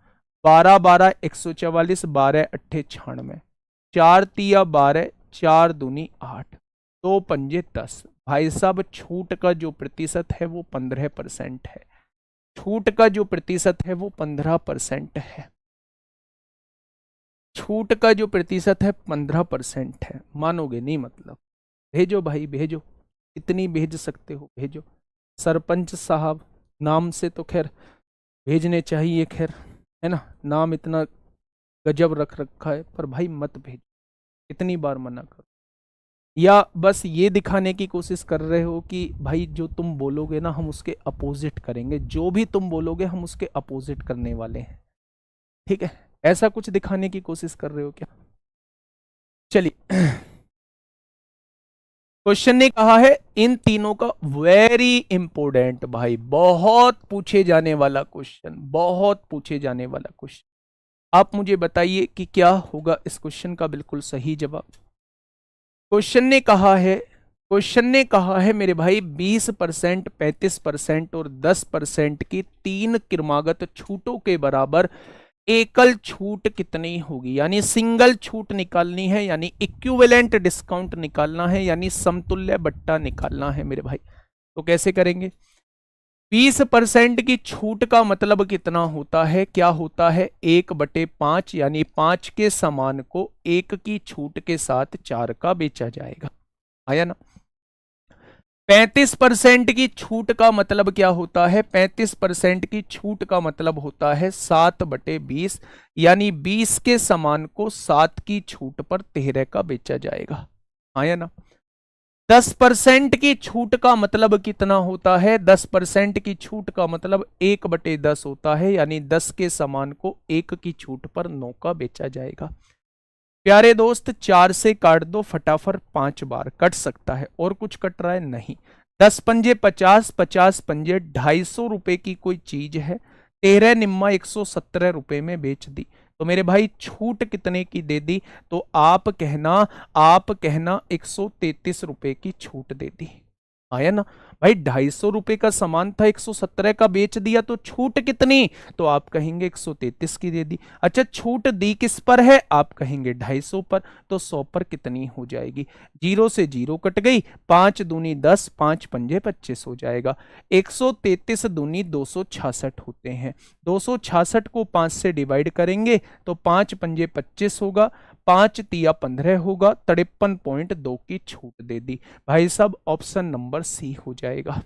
12 12 144, 12 अट्ठे 96, 4 तिया 12, 4 दूनी 8, 2 पंजे 10। भाई साहब छूट का जो प्रतिशत है वो 15% है। छूट का जो प्रतिशत है वो 15% है। छूट का जो प्रतिशत है 15% है। मानोगे नहीं मतलब? भेजो भाई भेजो, कितनी भेज सकते हो भेजो। सरपंच साहब नाम से तो खैर भेजने चाहिए, खैर है ना, नाम इतना गजब रख रखा है, पर भाई मत भेजो। कितनी बार मना करो। या बस ये दिखाने की कोशिश कर रहे हो कि भाई जो तुम बोलोगे ना हम उसके अपोजिट करेंगे, जो भी तुम बोलोगे हम उसके अपोजिट करने वाले हैं, ठीक है? ऐसा कुछ दिखाने की कोशिश कर रहे हो क्या? चलिए, क्वेश्चन ने कहा है इन तीनों का, वेरी इंपॉर्टेंट भाई, बहुत पूछे जाने वाला क्वेश्चन, बहुत पूछे जाने वाला क्वेश्चन। आप मुझे बताइए कि क्या होगा इस क्वेश्चन का बिल्कुल सही जवाब। क्वेश्चन ने कहा है मेरे भाई 20%, 35% और 10% की तीन क्रमागत छूटों के बराबर एकल छूट कितनी होगी, यानी सिंगल छूट निकालनी है, यानी इक्विवेलेंट डिस्काउंट निकालना है, यानी समतुल्य बट्टा निकालना है मेरे भाई। तो कैसे करेंगे? 20% की छूट का मतलब कितना होता है? क्या होता है? 1/5, यानी 5 के सामान को 1 की छूट के साथ 4 का बेचा जाएगा। आया ना? 35% की छूट का मतलब क्या होता है? 35% की छूट का मतलब होता है 7/20, यानी 20 के सामान को 7 की छूट पर 13 का बेचा जाएगा। आया ना? 10% की छूट का मतलब कितना होता है? 10% की छूट का मतलब 1/10 होता है, यानी 10 के सामान को 1 की छूट पर 9 का बेचा जाएगा। प्यारे दोस्त, 4 से काट दो फटाफट, 5 बार कट सकता है, और कुछ कट रहा है? नहीं। 10 पंजे 50, 50 पंजे 250 रुपए की कोई चीज है, 13 निम्मा 117 रुपए में बेच दी, तो मेरे भाई छूट कितने की दे दी? तो आप कहना 133 रुपए की छूट दे दी। आया ना? भाई 250 रुपए का सामान था, 117 का बेच दिया, तो छूट कितनी? तो आप कहेंगे 133 की दे दी। अच्छा, छूट दी किस पर है? आप कहेंगे 250 पर, तो 100 पर कितनी हो जाएगी? 0 से 0 कट गई, 5 दूनी 10, 5 पंजे 25 हो जाएगा। 133 दूनी 266 होते हैं, 266 को 5 से डिवाइड करेंगे तो 5 पंजे 25 होगा, 5 तिया 15 होगा, 53.2 की छूट दे दी। भाई साहब ऑप्शन नंबर सी हो जाएगा,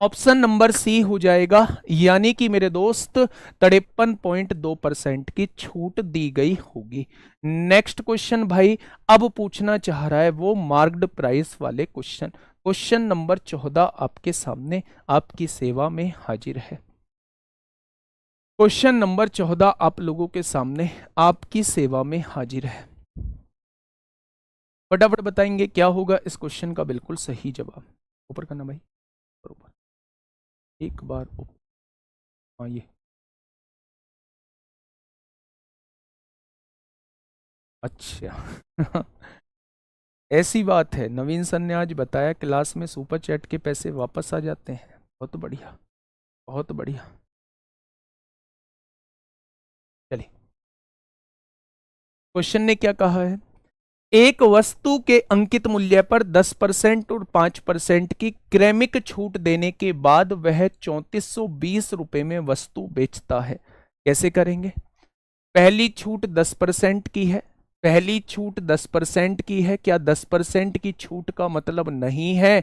ऑप्शन नंबर सी हो जाएगा, यानी कि मेरे दोस्त 53.2% की छूट दी गई होगी। नेक्स्ट क्वेश्चन भाई अब पूछना चाह रहा है वो मार्क्ड प्राइस वाले क्वेश्चन। क्वेश्चन नंबर 14 आपके सामने, आपकी सेवा में हाजिर है। क्वेश्चन नंबर 14 आप लोगों के सामने, आपकी सेवा में हाजिर है। फटाफट बताएंगे क्या होगा इस क्वेश्चन का बिल्कुल सही जवाब। ऊपर करना भाई, ऊपर, एक बार ऊपर। हाँ ये अच्छा ऐसी बात है, नवीन सर ने आज बताया क्लास में सुपर चैट के पैसे वापस आ जाते हैं। बहुत बढ़िया, बहुत बढ़िया। चलिए, क्वेश्चन ने क्या कहा है? एक वस्तु के अंकित मूल्य पर 10% और 5% की क्रमिक छूट देने के बाद वह 3420 रुपए में वस्तु बेचता है। कैसे करेंगे? पहली छूट 10% की है, पहली छूट 10% की है, क्या 10% की छूट का मतलब नहीं है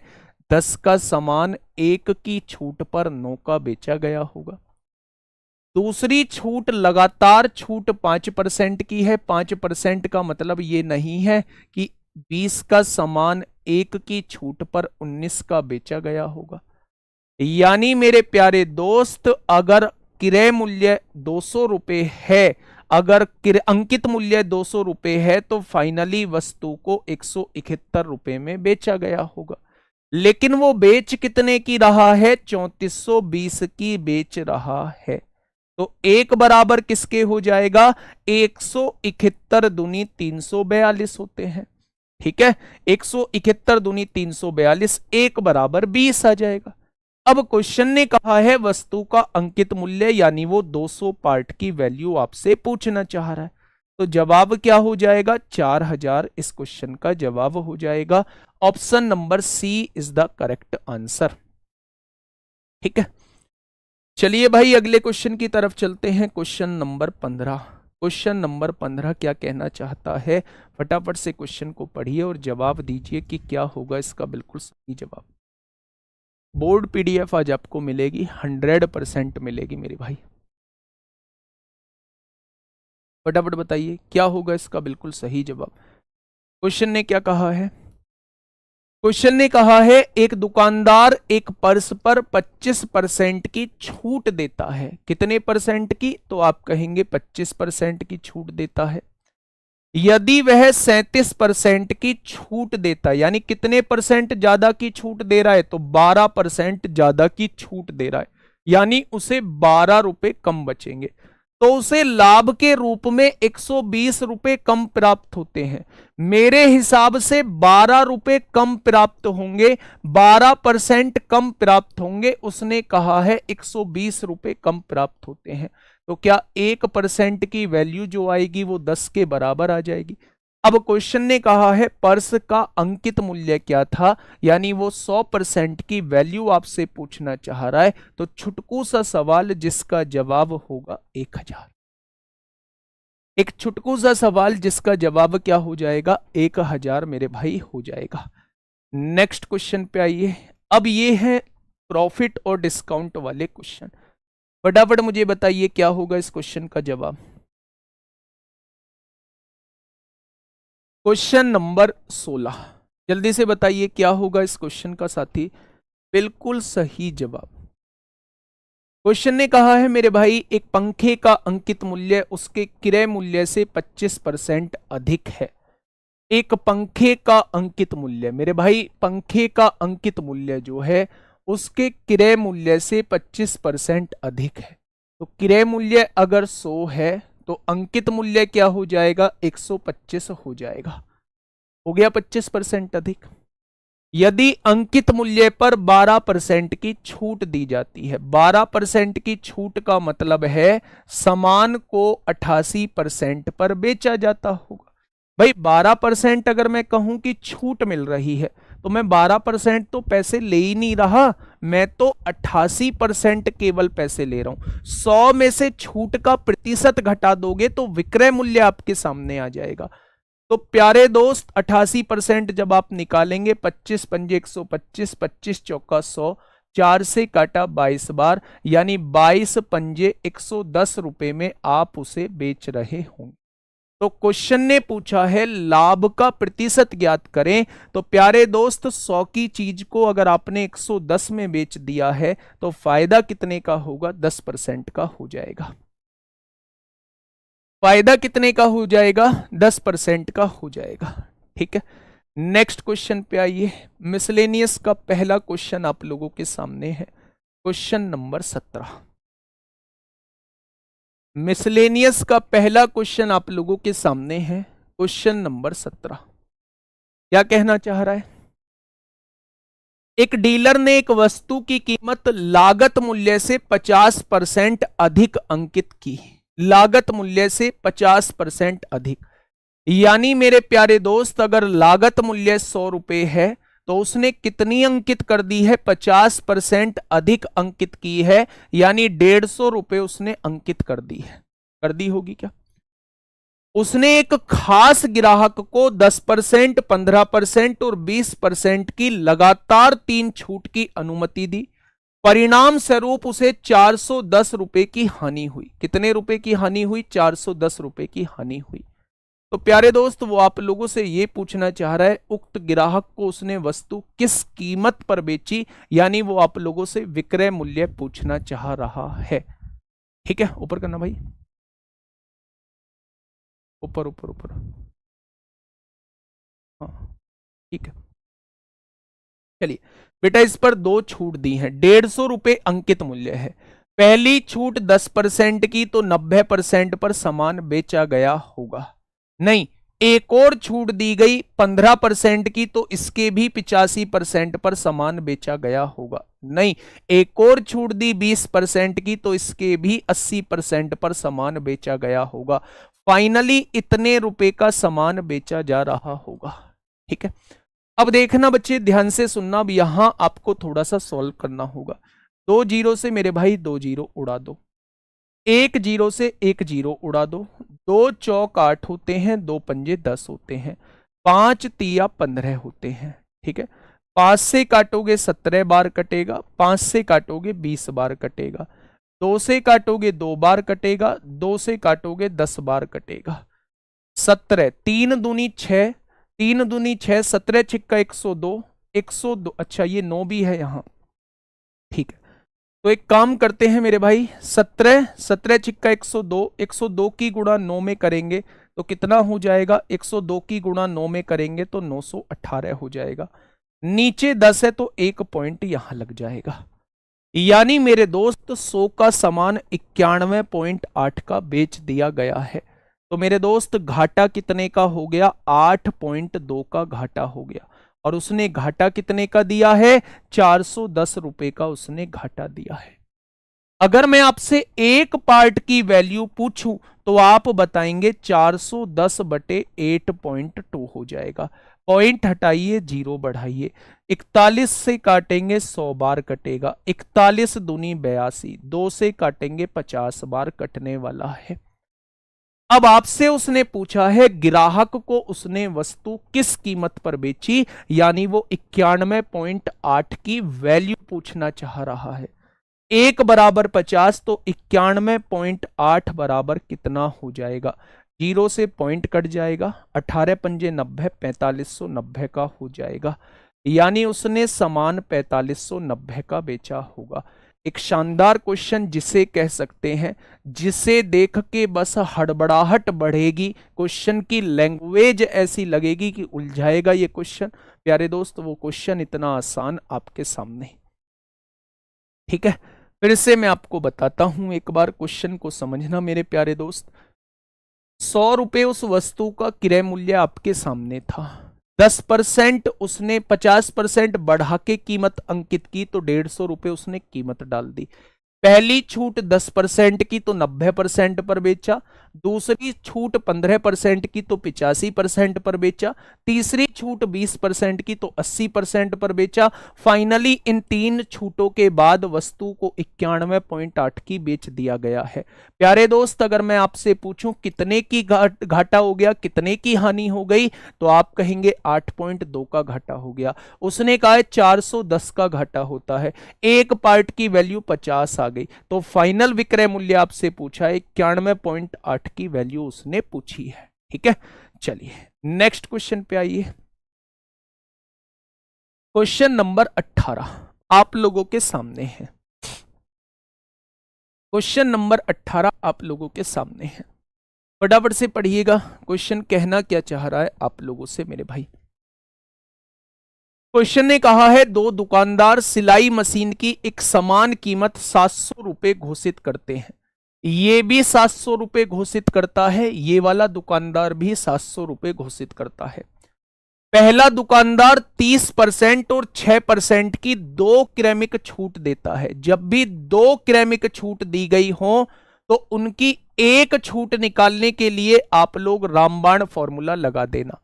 10 का सामान 1 की छूट पर 9 का बेचा गया होगा? दूसरी छूट लगातार छूट 5% की है, 5% का मतलब ये नहीं है कि 20 का सामान 1 की छूट पर 19 का बेचा गया होगा। यानी मेरे प्यारे दोस्त, अगर क्रय मूल्य 200 रुपए है, अगर अंकित मूल्य 200 रुपए है, तो फाइनली वस्तु को 171 रुपए में बेचा गया होगा। लेकिन वो बेच कितने की रहा है? 3420 की बेच रहा है। तो एक बराबर किसके हो जाएगा? 171 दूनी 342 होते हैं, ठीक है? 171 दूनी 342, एक बराबर 20 आ जाएगा। अब क्वेश्चन ने कहा है वस्तु का अंकित मूल्य, यानी वो 200 पार्ट की वैल्यू आपसे पूछना चाह रहा है। तो जवाब क्या हो जाएगा? 4000 इस क्वेश्चन का जवाब हो जाएगा। Option number C is the correct answer, ठीक है? चलिए भाई अगले क्वेश्चन की तरफ चलते हैं। क्वेश्चन नंबर 15, क्वेश्चन नंबर 15 क्या कहना चाहता है? फटाफट से क्वेश्चन को पढ़िए और जवाब दीजिए कि क्या होगा इसका बिल्कुल सही जवाब। बोर्ड पीडीएफ आज आपको मिलेगी, 100% मिलेगी मेरे भाई। फटाफट बताइए क्या होगा इसका बिल्कुल सही जवाब। क्वेश्चन ने क्या कहा है? क्वेश्चन ने कहा है एक दुकानदार एक पर्स पर 25% की छूट देता है। कितने परसेंट की? तो आप कहेंगे 25% की छूट देता है। यदि वह 37% की छूट देता है, यानी कितने परसेंट ज्यादा की छूट दे रहा है? तो 12% ज्यादा की छूट दे रहा है, यानी उसे 12 रुपए कम बचेंगे, तो उसे लाभ के रूप में 120 रुपए कम प्राप्त होते हैं। मेरे हिसाब से 12 रुपए कम प्राप्त होंगे, 12% कम प्राप्त होंगे। उसने कहा है 120 रुपए कम प्राप्त होते हैं, तो क्या 1% की वैल्यू जो आएगी वो 10 के बराबर आ जाएगी। अब क्वेश्चन ने कहा है पर्स का अंकित मूल्य क्या था, यानी वो 100% की वैल्यू आपसे पूछना चाह रहा है। तो छुटकू सा सवाल जिसका जवाब होगा 1000। एक छुटकू सा सवाल जिसका जवाब क्या हो जाएगा? 1000 मेरे भाई हो जाएगा। नेक्स्ट क्वेश्चन पे आइए। अब ये है प्रॉफिट और डिस्काउंट वाले क्वेश्चन। फटाफट मुझे बताइए क्या होगा इस क्वेश्चन का जवाब। क्वेश्चन नंबर 16, जल्दी से बताइए क्या होगा इस क्वेश्चन का साथी। बिल्कुल सही जवाब। क्वेश्चन ने कहा है मेरे भाई एक पंखे का अंकित मूल्य उसके क्रय मूल्य से 25% अधिक है। एक पंखे का अंकित मूल्य, मेरे भाई पंखे का अंकित मूल्य जो है उसके क्रय मूल्य से 25% अधिक है। तो क्रय मूल्य अगर 100 है तो अंकित मूल्य क्या हो जाएगा? 125 हो जाएगा। हो गया 25% अधिक। यदि अंकित मूल्य पर 12% की छूट दी जाती है, 12% की छूट का मतलब है सामान को 88% पर बेचा जाता होगा। भाई 12% अगर मैं कहूं कि छूट मिल रही है तो मैं 12% तो पैसे ले ही नहीं रहा, मैं तो 88% केवल पैसे ले रहा हूं। 100 में से छूट का प्रतिशत घटा दोगे तो विक्रय मूल्य आपके सामने आ जाएगा। तो प्यारे दोस्त 88% जब आप निकालेंगे, 25 पंजे 125, 25 चौका 100, 4 से काटा 22 बार, यानी 22 पंजे 110 रुपए में आप उसे बेच रहे होंगे। तो क्वेश्चन ने पूछा है लाभ का प्रतिशत ज्ञात करें। तो प्यारे दोस्त 100 की चीज को अगर आपने 110 में बेच दिया है तो फायदा कितने का होगा? 10% का हो जाएगा। फायदा कितने का हो जाएगा? 10% का हो जाएगा। ठीक है, नेक्स्ट क्वेश्चन पे आइए। मिसलेनियस का पहला क्वेश्चन आप लोगों के सामने है, क्वेश्चन नंबर 17। मिसलेनियस का पहला क्वेश्चन आप लोगों के सामने है, क्वेश्चन नंबर 17। क्या कहना चाह रहा है? एक डीलर ने एक वस्तु की कीमत लागत मूल्य से 50% अधिक अंकित की। लागत मूल्य से 50% अधिक, यानी मेरे प्यारे दोस्त अगर लागत मूल्य 100 रुपए है तो उसने कितनी अंकित कर दी है? 50% अधिक अंकित की है, यानी 150 रुपए उसने अंकित कर दी है। कर दी होगी क्या? उसने एक खास ग्राहक को 10%, 15% और 20% की लगातार 3 छूट की अनुमति दी। परिणाम स्वरूप उसे 410 रुपए की हानि हुई। कितने रुपए की हानि हुई? 410 रुपए की हानि हुई। तो प्यारे दोस्त वो आप लोगों से ये पूछना चाह रहा है उक्त ग्राहक को उसने वस्तु किस कीमत पर बेची, यानी वो आप लोगों से विक्रय मूल्य पूछना चाह रहा है। ठीक है, ऊपर करना भाई, ऊपर ऊपर ऊपर। हाँ ठीक है, चलिए बेटा इस पर 2 छूट दी हैं। 150 रुपए अंकित मूल्य है। पहली छूट 10% की तो 90% पर सामान बेचा गया होगा। नहीं, एक और छूट दी गई 15% की तो इसके भी 85% पर सामान बेचा गया होगा। नहीं, एक और छूट दी 20% की तो इसके भी 80% पर सामान बेचा गया होगा। फाइनली इतने रुपए का सामान बेचा जा रहा होगा। ठीक है, अब देखना बच्चे ध्यान से सुनना, अब यहां आपको थोड़ा सा सॉल्व करना होगा। 2 जीरो से मेरे भाई 2 जीरो उड़ा दो, 1 जीरो से 1 जीरो उड़ा दो। 2 चौक 8 होते हैं, 2 पंजे 10 होते हैं, 5 तिया 15 होते हैं। ठीक है, 5 से काटोगे 17 बार कटेगा, 5 से काटोगे 20 बार कटेगा, 2 से काटोगे 2 बार कटेगा, 2 से काटोगे 10 बार कटेगा। 17, 3 दूनी 6, 3 दूनी 6, 17 छिक्का 102, 102, अच्छा ये 9 भी है यहाँ, ठीक है। तो एक काम करते हैं मेरे भाई, 17, 17 छिक्का 102, 102 की गुणा 9 में करेंगे तो कितना हो जाएगा, 102 की गुणा 9 में करेंगे तो 918 हो जाएगा। नीचे 10 है तो 1 पॉइंट यहां लग जाएगा, यानी मेरे दोस्त 100 का सामान 91.8 का बेच दिया गया है। तो मेरे दोस्त घाटा कितने का हो गया, 8.2 का घाटा हो गया। और उसने घाटा कितने का दिया है, 410 रुपए का उसने घाटा दिया है। अगर मैं आपसे एक पार्ट की वैल्यू पूछूं तो आप बताएंगे 410 बटे 8.2 हो जाएगा। पॉइंट हटाइए, जीरो बढ़ाइए, 41 से काटेंगे 100 बार कटेगा, 41 दूनी 82, 2 से काटेंगे 50 बार कटने वाला है। अब आपसे उसने पूछा है ग्राहक को उसने वस्तु किस कीमत पर बेची, यानी वो 91.8 की वैल्यू पूछना चाह रहा है। 1 बराबर 50 तो 91.8 बराबर कितना हो जाएगा, जीरो से पॉइंट कट जाएगा, 18 पंजे 90, 4590 का हो जाएगा, यानी उसने सामान 4590 का बेचा होगा। एक शानदार क्वेश्चन जिसे कह सकते हैं, जिसे देख के बस हड़बड़ाहट बढ़ेगी, क्वेश्चन की लैंग्वेज ऐसी लगेगी कि उलझाएगा ये क्वेश्चन। प्यारे दोस्त वो क्वेश्चन इतना आसान आपके सामने, ठीक है। फिर से मैं आपको बताता हूं, एक बार क्वेश्चन को समझना मेरे प्यारे दोस्त। 100 रुपए उस वस्तु का क्रय मूल्य आपके सामने था, 10% उसने 50% बढ़ा के कीमत अंकित की तो 150 रुपए उसने कीमत डाल दी। पहली छूट 10% की तो 90% पर बेचा, दूसरी छूट 15% की तो 85% पर बेचा, तीसरी छूट 20% की तो 80% पर बेचा। फाइनली इन 3 छूटों के बाद वस्तु को 91.8 की बेच दिया गया है। प्यारे दोस्त अगर मैं आपसे पूछूं कितने की घाटा हो गया, कितने की हानि हो गई, तो आप कहेंगे 8.2 का घाटा हो गया। उसने कहा है 410 का घाटा होता है, एक पार्ट की वैल्यू 50 आ गई, तो फाइनल विक्रय मूल्य आपसे पूछा है 91.8 की वैल्यू उसने पूछी है, ठीक है। चलिए नेक्स्ट क्वेश्चन पे आइए। क्वेश्चन नंबर 18 आप लोगों के सामने है। क्वेश्चन नंबर 18 आप लोगों के सामने है, फटाफट से पढ़िएगा। क्वेश्चन कहना क्या चाह रहा है आप लोगों से मेरे भाई। क्वेश्चन ने कहा है दो दुकानदार सिलाई मशीन की एक समान कीमत 700 रुपए घोषित करते हैं। ये भी 700 रुपए घोषित करता है, ये वाला दुकानदार भी 700 रुपए घोषित करता है। पहला दुकानदार 30% और 6% की 2 क्रमिक छूट देता है। जब भी 2 क्रमिक छूट दी गई हो तो उनकी एक छूट निकालने के लिए आप लोग रामबाण फॉर्मूला लगा देना।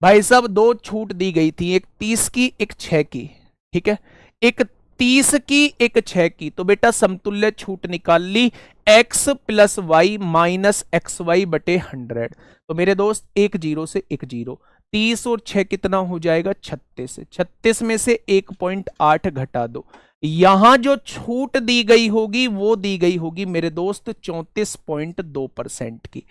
भाई साहब 2 छूट दी गई थी, एक 30 की एक 6 की, ठीक है, एक 30 की एक 6 की, तो बेटा समतुल्य छूट निकाल ली, x plus Y minus X Y बटे 100। तो मेरे दोस्त एक जीरो से एक जीरो, 30 और 6 कितना हो जाएगा 36, 36 में से 1.8 घटा दो, यहां जो छूट दी गई होगी वो दी गई होगी मेरे दोस्त 34.2% की।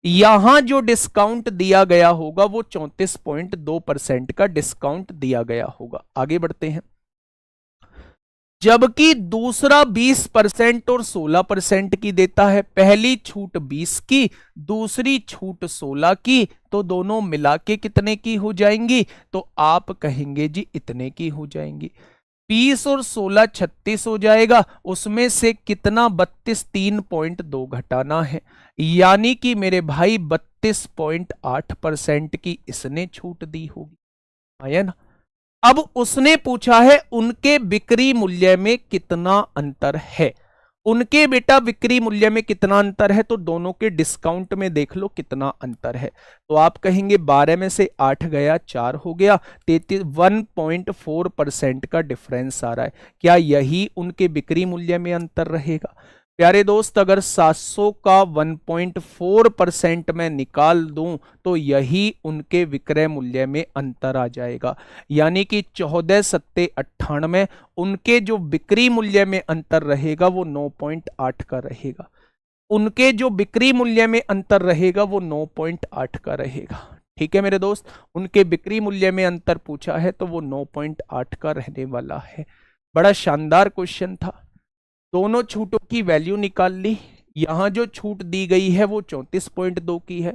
यहां जो डिस्काउंट दिया गया होगा वो 34.2% का डिस्काउंट दिया गया होगा। आगे बढ़ते हैं। जबकि दूसरा 20% और 16% की देता है। पहली छूट 20 की, दूसरी छूट 16 की, तो दोनों मिला के कितने की हो जाएंगी, तो आप कहेंगे जी इतने की हो जाएंगी। 20 और 16 36 हो जाएगा, उसमें से कितना 32 3.2 घटाना है, यानी कि मेरे भाई 32.8% की इसने छूट दी होगी, आया ना। अब उसने पूछा है उनके बिक्री मूल्य में कितना अंतर है। उनके बेटा बिक्री मूल्य में कितना अंतर है, तो दोनों के डिस्काउंट में देख लो कितना अंतर है। तो आप कहेंगे 12 में से 8 गया 4 हो गया, 1.4% का डिफरेंस आ रहा है। क्या यही उनके बिक्री मूल्य में अंतर रहेगा? प्यारे दोस्त अगर 700 का 1.4% में निकाल दूं तो यही उनके विक्रय मूल्य में अंतर आ जाएगा, यानी कि 14 सत्ते 98, उनके जो बिक्री मूल्य में अंतर रहेगा वो 9.8 का रहेगा। उनके जो बिक्री मूल्य में अंतर रहेगा वो 9.8 का रहेगा, ठीक है मेरे दोस्त, उनके बिक्री मूल्य में अंतर पूछा है तो वो 9.8 का रहने वाला है। बड़ा शानदार क्वेश्चन था। दोनों छूटों की वैल्यू निकाल ली। यहां जो छूट दी गई है वो 34.2 की है,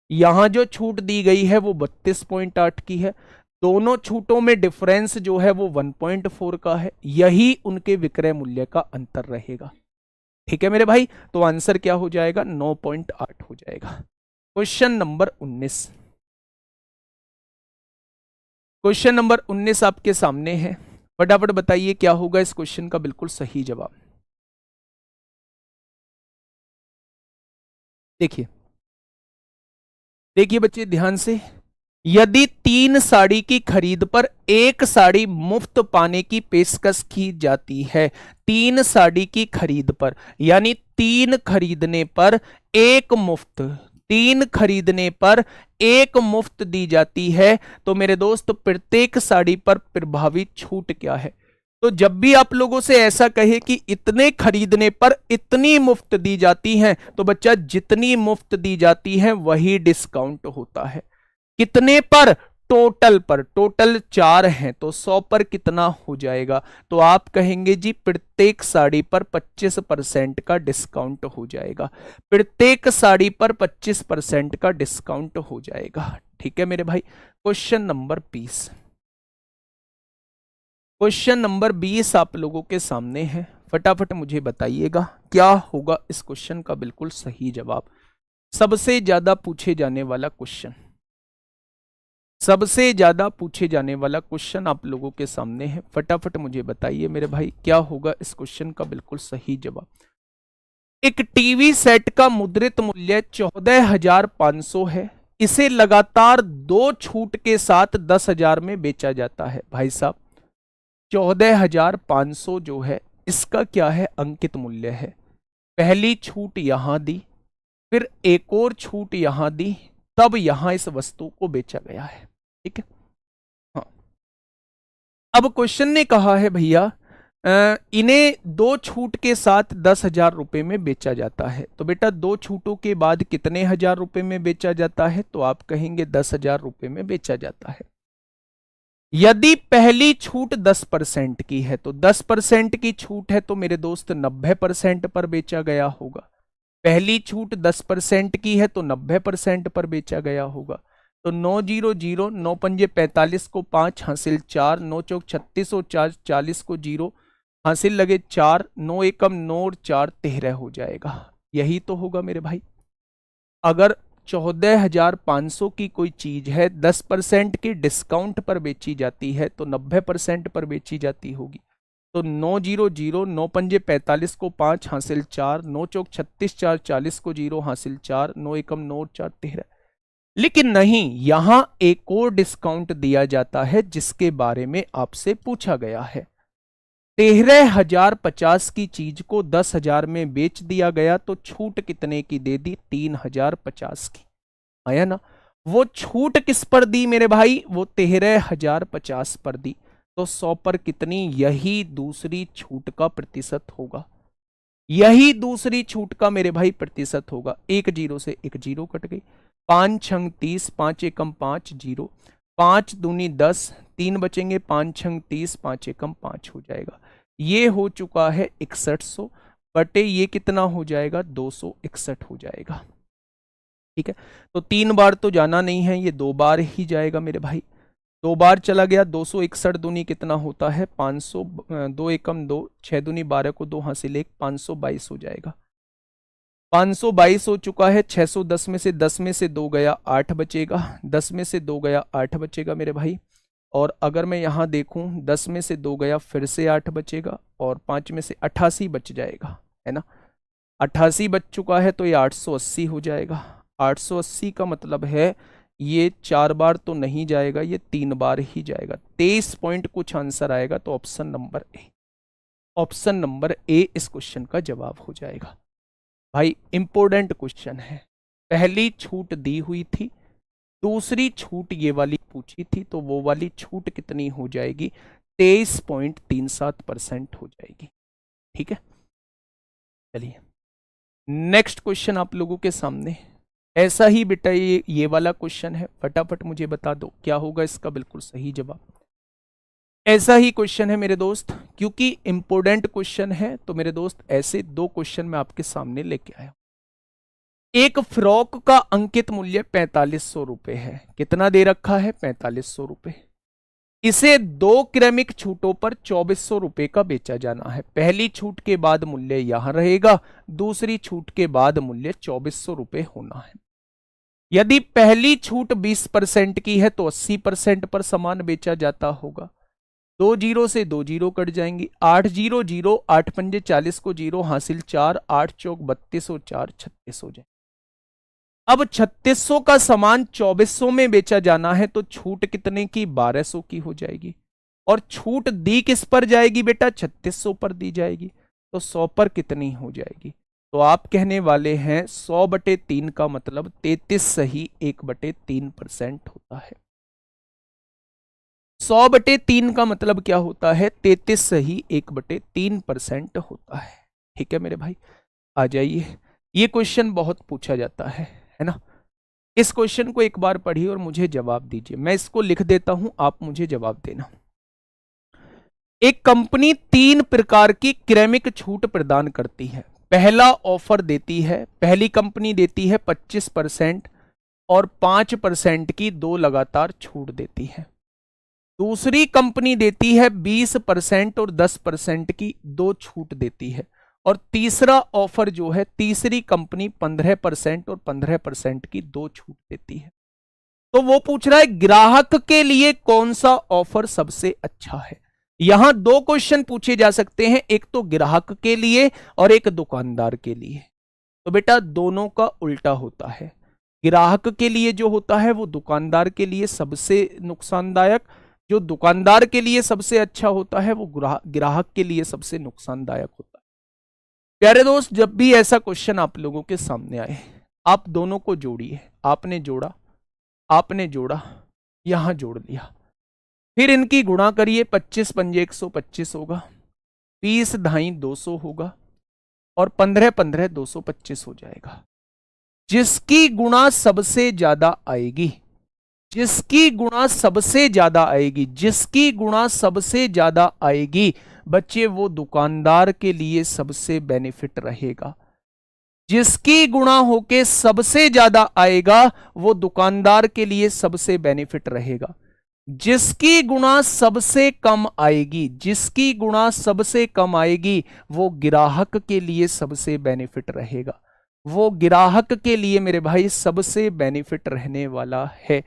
यहां जो छूट दी गई है वो 32.8 की है। दोनों छूटों में डिफरेंस जो है वो 1.4 का है, यही उनके विक्रय मूल्य का अंतर रहेगा। ठीक है मेरे भाई, तो आंसर क्या हो जाएगा, 9.8 हो जाएगा। क्वेश्चन नंबर 19, क्वेश्चन नंबर 19 आपके सामने है। फटाफट बताइए क्या होगा इस क्वेश्चन का बिल्कुल सही जवाब। देखिए देखिए बच्चे ध्यान से, यदि 3 साड़ी की खरीद पर 1 साड़ी मुफ्त पाने की पेशकश की जाती है, 3 साड़ी की खरीद पर, यानी 3 खरीदने पर 1 मुफ्त, 3 खरीदने पर 1 मुफ्त दी जाती है, तो मेरे दोस्त प्रत्येक साड़ी पर प्रभावी छूट क्या है। तो जब भी आप लोगों से ऐसा कहे कि इतने खरीदने पर इतनी मुफ्त दी जाती हैं, तो बच्चा जितनी मुफ्त दी जाती है वही डिस्काउंट होता है। कितने पर, टोटल पर, टोटल 4 हैं तो 100 पर कितना हो जाएगा, तो आप कहेंगे जी प्रत्येक साड़ी पर 25% का डिस्काउंट हो जाएगा, प्रत्येक साड़ी पर 25% का डिस्काउंट हो जाएगा। ठीक है मेरे भाई, क्वेश्चन नंबर 20, क्वेश्चन नंबर 20 आप लोगों के सामने है। फटाफट मुझे बताइएगा क्या होगा इस क्वेश्चन का बिल्कुल सही जवाब। सबसे ज्यादा पूछे जाने वाला क्वेश्चन, सबसे ज्यादा पूछे जाने वाला क्वेश्चन आप लोगों के सामने है। फटाफट मुझे बताइए मेरे भाई क्या होगा इस क्वेश्चन का बिल्कुल सही जवाब। एक टीवी सेट का मुद्रित मूल्य 14,500 है, इसे लगातार 2 छूट के साथ 10,000 में बेचा जाता है। भाई साहब 14,500 जो है इसका क्या है, अंकित मूल्य है। पहली छूट यहां दी, फिर एक और छूट यहां दी, तब यहां इस वस्तु को बेचा गया है। ठीक है, हाँ। अब क्वेश्चन ने कहा है भैया इन्हें 2 छूट के साथ 10,000 रुपए में बेचा जाता है, तो बेटा 2 छूटों के बाद कितने हजार रुपए में बेचा जाता है, तो आप कहेंगे 10,000 रुपए में बेचा जाता है। यदि पहली छूट 10% की है, तो 10% की छूट है तो मेरे दोस्त 90% पर बेचा गया होगा। पहली छूट 10% की है तो 90% पर बेचा गया होगा। तो 900, 9 पंजे 45 को 5 हासिल 4, 9 चौक 36 और 4 40 को 0 हासिल लगे 4, 9 एकम 9 और 4 13 हो जाएगा। यही तो होगा मेरे भाई। अगर 14,500 की कोई चीज है 10% के डिस्काउंट पर बेची जाती है तो 90% पर बेची जाती होगी। तो 900, 9 पंजे 45 को 5 हासिल 4, 9 चौक 36, 4 40 को 0 हासिल 4, 9 एकम 9 और 4 13। लेकिन नहीं, यहां एक और डिस्काउंट दिया जाता है जिसके बारे में आपसे पूछा गया है। 13,050 की चीज को 10,000 में बेच दिया गया तो छूट कितने की दे दी, 3,050 की। आया ना, वो छूट किस पर दी मेरे भाई, वो 13,050 पर दी। तो 100 पर कितनी, यही दूसरी छूट का प्रतिशत होगा, यही दूसरी छूट का मेरे भाई प्रतिशत होगा। 1 0 से 1 0 कट गई, 5 छंग 30, 5 एकम 5 0, 5 दूनी 10, 3 बचेंगे, 5 छंग 30, 5 एकम 5 हो जाएगा। ये हो चुका है 6100 बटे ये कितना हो जाएगा, 261 हो जाएगा। ठीक है, तो 3 बार तो जाना नहीं है, ये 2 बार ही जाएगा मेरे भाई। 2 बार चला गया, 261 दूनी कितना होता है 500, 2 एकम 2, 6 दूनी 12 को 2 हासिल 1, 522 हो जाएगा। 522 हो चुका है। 610 में से 10 में से 2 गया 8 बचेगा, 10 में से 2 गया 8 बचेगा मेरे भाई। और अगर मैं यहां देखूं 10 में से 2 गया फिर से 8 बचेगा, और 5 में से 88 बच जाएगा, है ना। 88 बच चुका है तो ये 880 हो जाएगा। 880 का मतलब है ये 4 बार तो नहीं जाएगा, ये 3 बार ही जाएगा। 23 पॉइंट कुछ आंसर आएगा, तो option number A, option number A इस क्वेश्चन का जवाब हो जाएगा। भाई इंपॉर्टेंट क्वेश्चन है, पहली छूट दी हुई थी, दूसरी छूट ये वाली पूछी थी, तो वो वाली छूट कितनी हो जाएगी, 23.37% हो जाएगी। ठीक है, चलिए नेक्स्ट क्वेश्चन आप लोगों के सामने। ऐसा ही बेटा ये वाला क्वेश्चन है, फटाफट मुझे बता दो क्या होगा इसका बिल्कुल सही जवाब। ऐसा ही क्वेश्चन है मेरे दोस्त, क्योंकि इंपॉर्टेंट क्वेश्चन है तो मेरे दोस्त ऐसे दो क्वेश्चन मैं आपके सामने लेके आया। एक फ्रॉक का अंकित मूल्य 4500 रुपए है। कितना दे रखा है? 4500 रुपए। इसे दो क्रमिक छूटों पर 2400 रुपए का बेचा जाना है। पहली छूट के बाद मूल्य यहां रहेगा, दूसरी छूट के बाद मूल्य 2400 रुपए होना है। यदि पहली छूट 20% की है तो 80% पर सामान बेचा जाता होगा। 2 जीरो से 2 जीरो कट जाएंगी। 8 जीरो जीरो, 8 पंजे 40 को जीरो हासिल 4, 8 चौक 32 और 4 36 हो जाए। अब 3600 का सामान 2400 में बेचा जाना है तो छूट कितने की? 1200 की हो जाएगी। और छूट दी किस पर जाएगी बेटा? 3600 पर दी जाएगी। तो 100 पर कितनी हो जाएगी? तो आप कहने वाले हैं 100/3 का मतलब 33 सही 1/3% होता है। 100/3 का मतलब क्या होता है? 33 सही 1/3% होता है। ठीक है मेरे भाई, आ जाइए। ये क्वेश्चन बहुत पूछा जाता है ना। इस क्वेश्चन को एक बार पढ़िए और मुझे जवाब दीजिए। मैं इसको लिख देता हूं, आप मुझे जवाब देना। एक कंपनी 3 प्रकार की क्रमिक छूट प्रदान करती है। पहला ऑफर देती है, पहली कंपनी देती है 25% और 5% की 2 लगातार छूट देती है। दूसरी कंपनी देती है 20% और 10% की 2 छूट देती है। और तीसरा ऑफर जो है, तीसरी कंपनी 15% और 15% की 2 छूट देती है। तो वो पूछ रहा है ग्राहक के लिए कौन सा ऑफर सबसे अच्छा है। यहां 2 क्वेश्चन पूछे जा सकते हैं, एक तो ग्राहक के लिए और एक दुकानदार के लिए। तो बेटा दोनों का उल्टा होता है। ग्राहक के लिए जो होता है वो दुकानदार के लिए सबसे नुकसानदायक, जो दुकानदार के लिए सबसे अच्छा होता है वो ग्राहक के लिए सबसे नुकसानदायक होता है। प्यारे दोस्त, जब भी ऐसा क्वेश्चन आप लोगों के सामने आए, आप दोनों को जोड़िए। आपने जोड़ा, आपने जोड़ा, यहां जोड़ लिया, फिर इनकी गुणा करिए। 25 पंजे 125 होगा, 20 ढाई 200 होगा और 15 15 225 हो जाएगा। जिसकी गुणा सबसे ज्यादा आएगी, जिसकी गुणा सबसे ज्यादा आएगी, जिसकी गुणा सबसे ज्यादा आएगी बच्चे, वो दुकानदार के लिए सबसे बेनिफिट रहेगा। जिसकी गुणा होके सबसे ज्यादा आएगा वो दुकानदार के लिए सबसे बेनिफिट रहेगा। जिसकी गुणा सबसे कम आएगी, जिसकी गुणा सबसे कम आएगी वो ग्राहक के लिए सबसे बेनिफिट रहेगा। वो ग्राहक के लिए मेरे भाई सबसे बेनिफिट रहने वाला है।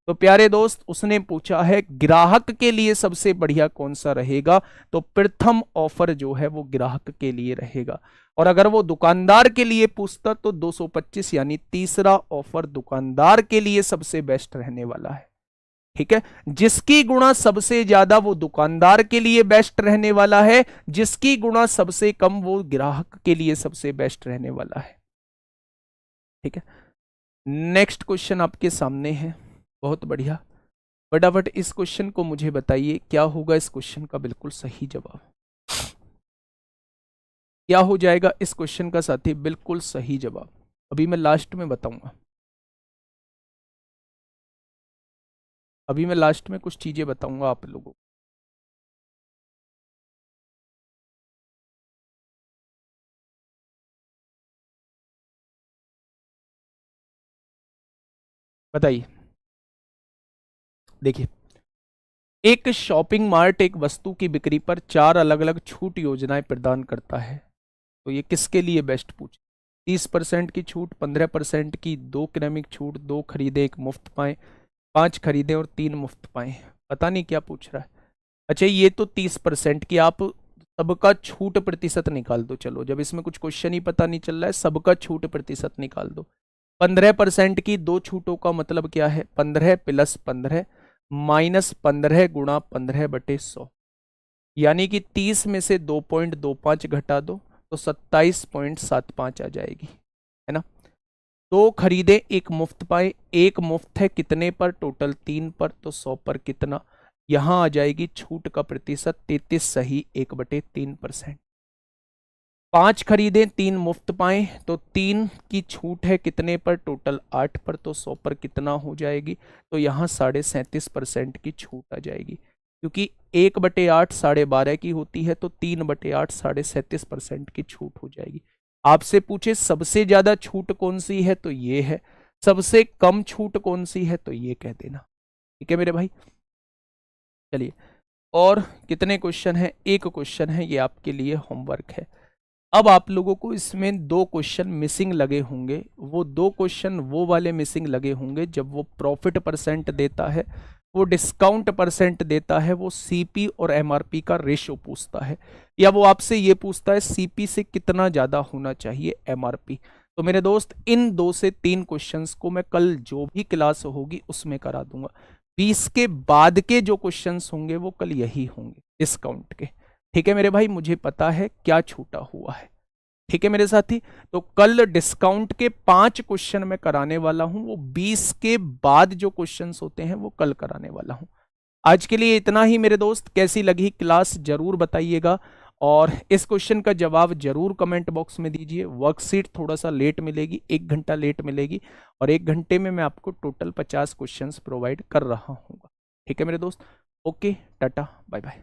तो प्यारे दोस्त, उसने पूछा है ग्राहक के लिए सबसे बढ़िया कौन सा रहेगा, तो प्रथम ऑफर जो है वो ग्राहक के लिए रहेगा। और अगर वो दुकानदार के लिए पूछता तो 225 यानी तीसरा ऑफर दुकानदार के लिए सबसे बेस्ट रहने वाला है। ठीक है, जिसकी गुणा सबसे ज्यादा वो दुकानदार के लिए बेस्ट रहने वाला है, जिसकी गुणा सबसे कम वो ग्राहक के लिए सबसे बेस्ट रहने वाला है। ठीक है, नेक्स्ट क्वेश्चन आपके सामने है। बहुत बढ़िया, फटाफट इस क्वेश्चन को मुझे बताइए क्या होगा इस क्वेश्चन का बिल्कुल सही जवाब। क्या हो जाएगा इस क्वेश्चन का साथी बिल्कुल सही जवाब? अभी मैं लास्ट में बताऊंगा, अभी मैं लास्ट में कुछ चीजें बताऊंगा आप लोगों को। बताइए, देखिए, एक शॉपिंग मार्ट एक वस्तु की बिक्री पर 4 अलग अलग छूट योजनाएं प्रदान करता है। तो ये किसके लिए बेस्ट पूछ? 30% की छूट, 15% की, 2 क्रमिक छूट, 2 खरीदे 1 मुफ्त पाए, 5 खरीदे और 3 मुफ्त पाए। पता नहीं क्या पूछ रहा है। अच्छा, ये तो 30% की, आप सबका छूट प्रतिशत निकाल दो। चलो, जब इसमें कुछ क्वेश्चन ही पता नहीं चल रहा है, सबका छूट प्रतिशत निकाल दो। 15% की 2 छूटों का मतलब क्या है? 15 + 15 -15 गुणा 15/100, यानी कि 30 में से 2.25 घटा दो तो 27.75 आ जाएगी, है ना। 2 खरीदे 1 मुफ्त पाए, 1 मुफ्त है कितने पर? टोटल 3 पर, तो 100 पर कितना? यहां आ जाएगी छूट का प्रतिशत 33 सही 1/3%। 5 खरीदें 3 मुफ्त पाएं, तो 3 की छूट है कितने पर, टोटल 8 पर, तो 100 पर कितना हो जाएगी, तो यहाँ 37.5% की छूट आ जाएगी, क्योंकि 1/8 12.5 की होती है, तो 3/8 37.5% की छूट हो जाएगी। आपसे पूछे सबसे ज्यादा छूट कौन सी है, तो ये है, सबसे कम छूट कौन सी है, तो ये कह देना। ठीक है मेरे भाई, चलिए और कितने क्वेश्चन है, एक क्वेश्चन है, ये आपके लिए होमवर्क है। अब आप लोगों को इसमें 2 क्वेश्चन मिसिंग लगे होंगे, वो 2 क्वेश्चन वो वाले मिसिंग लगे होंगे जब वो प्रॉफिट परसेंट देता है, वो डिस्काउंट परसेंट देता है, वो सीपी और एमआरपी का रेशो पूछता है, या वो आपसे ये पूछता है सीपी से कितना ज्यादा होना चाहिए एमआरपी। तो मेरे दोस्त इन 2 से 3 क्वेश्चंस को मैं कल जो भी क्लास होगी उसमें करा दूंगा। 20 के बाद के जो क्वेश्चंस होंगे वो कल यही होंगे डिस्काउंट के। ठीक है मेरे भाई, मुझे पता है क्या छूटा हुआ है। ठीक है मेरे साथी, तो कल डिस्काउंट के 5 क्वेश्चन मैं कराने वाला हूं, वो 20 के बाद जो क्वेश्चंस होते हैं वो कल कराने वाला हूं। आज के लिए इतना ही मेरे दोस्त, कैसी लगी क्लास जरूर बताइएगा, और इस क्वेश्चन का जवाब जरूर कमेंट बॉक्स में दीजिए। वर्कशीट थोड़ा सा लेट मिलेगी, 1 घंटा लेट मिलेगी, और 1 घंटे में मैं आपको टोटल 50 क्वेश्चंस प्रोवाइड कर रहा हूँ। ठीक है मेरे दोस्त, ओके, टाटा बाय बाय।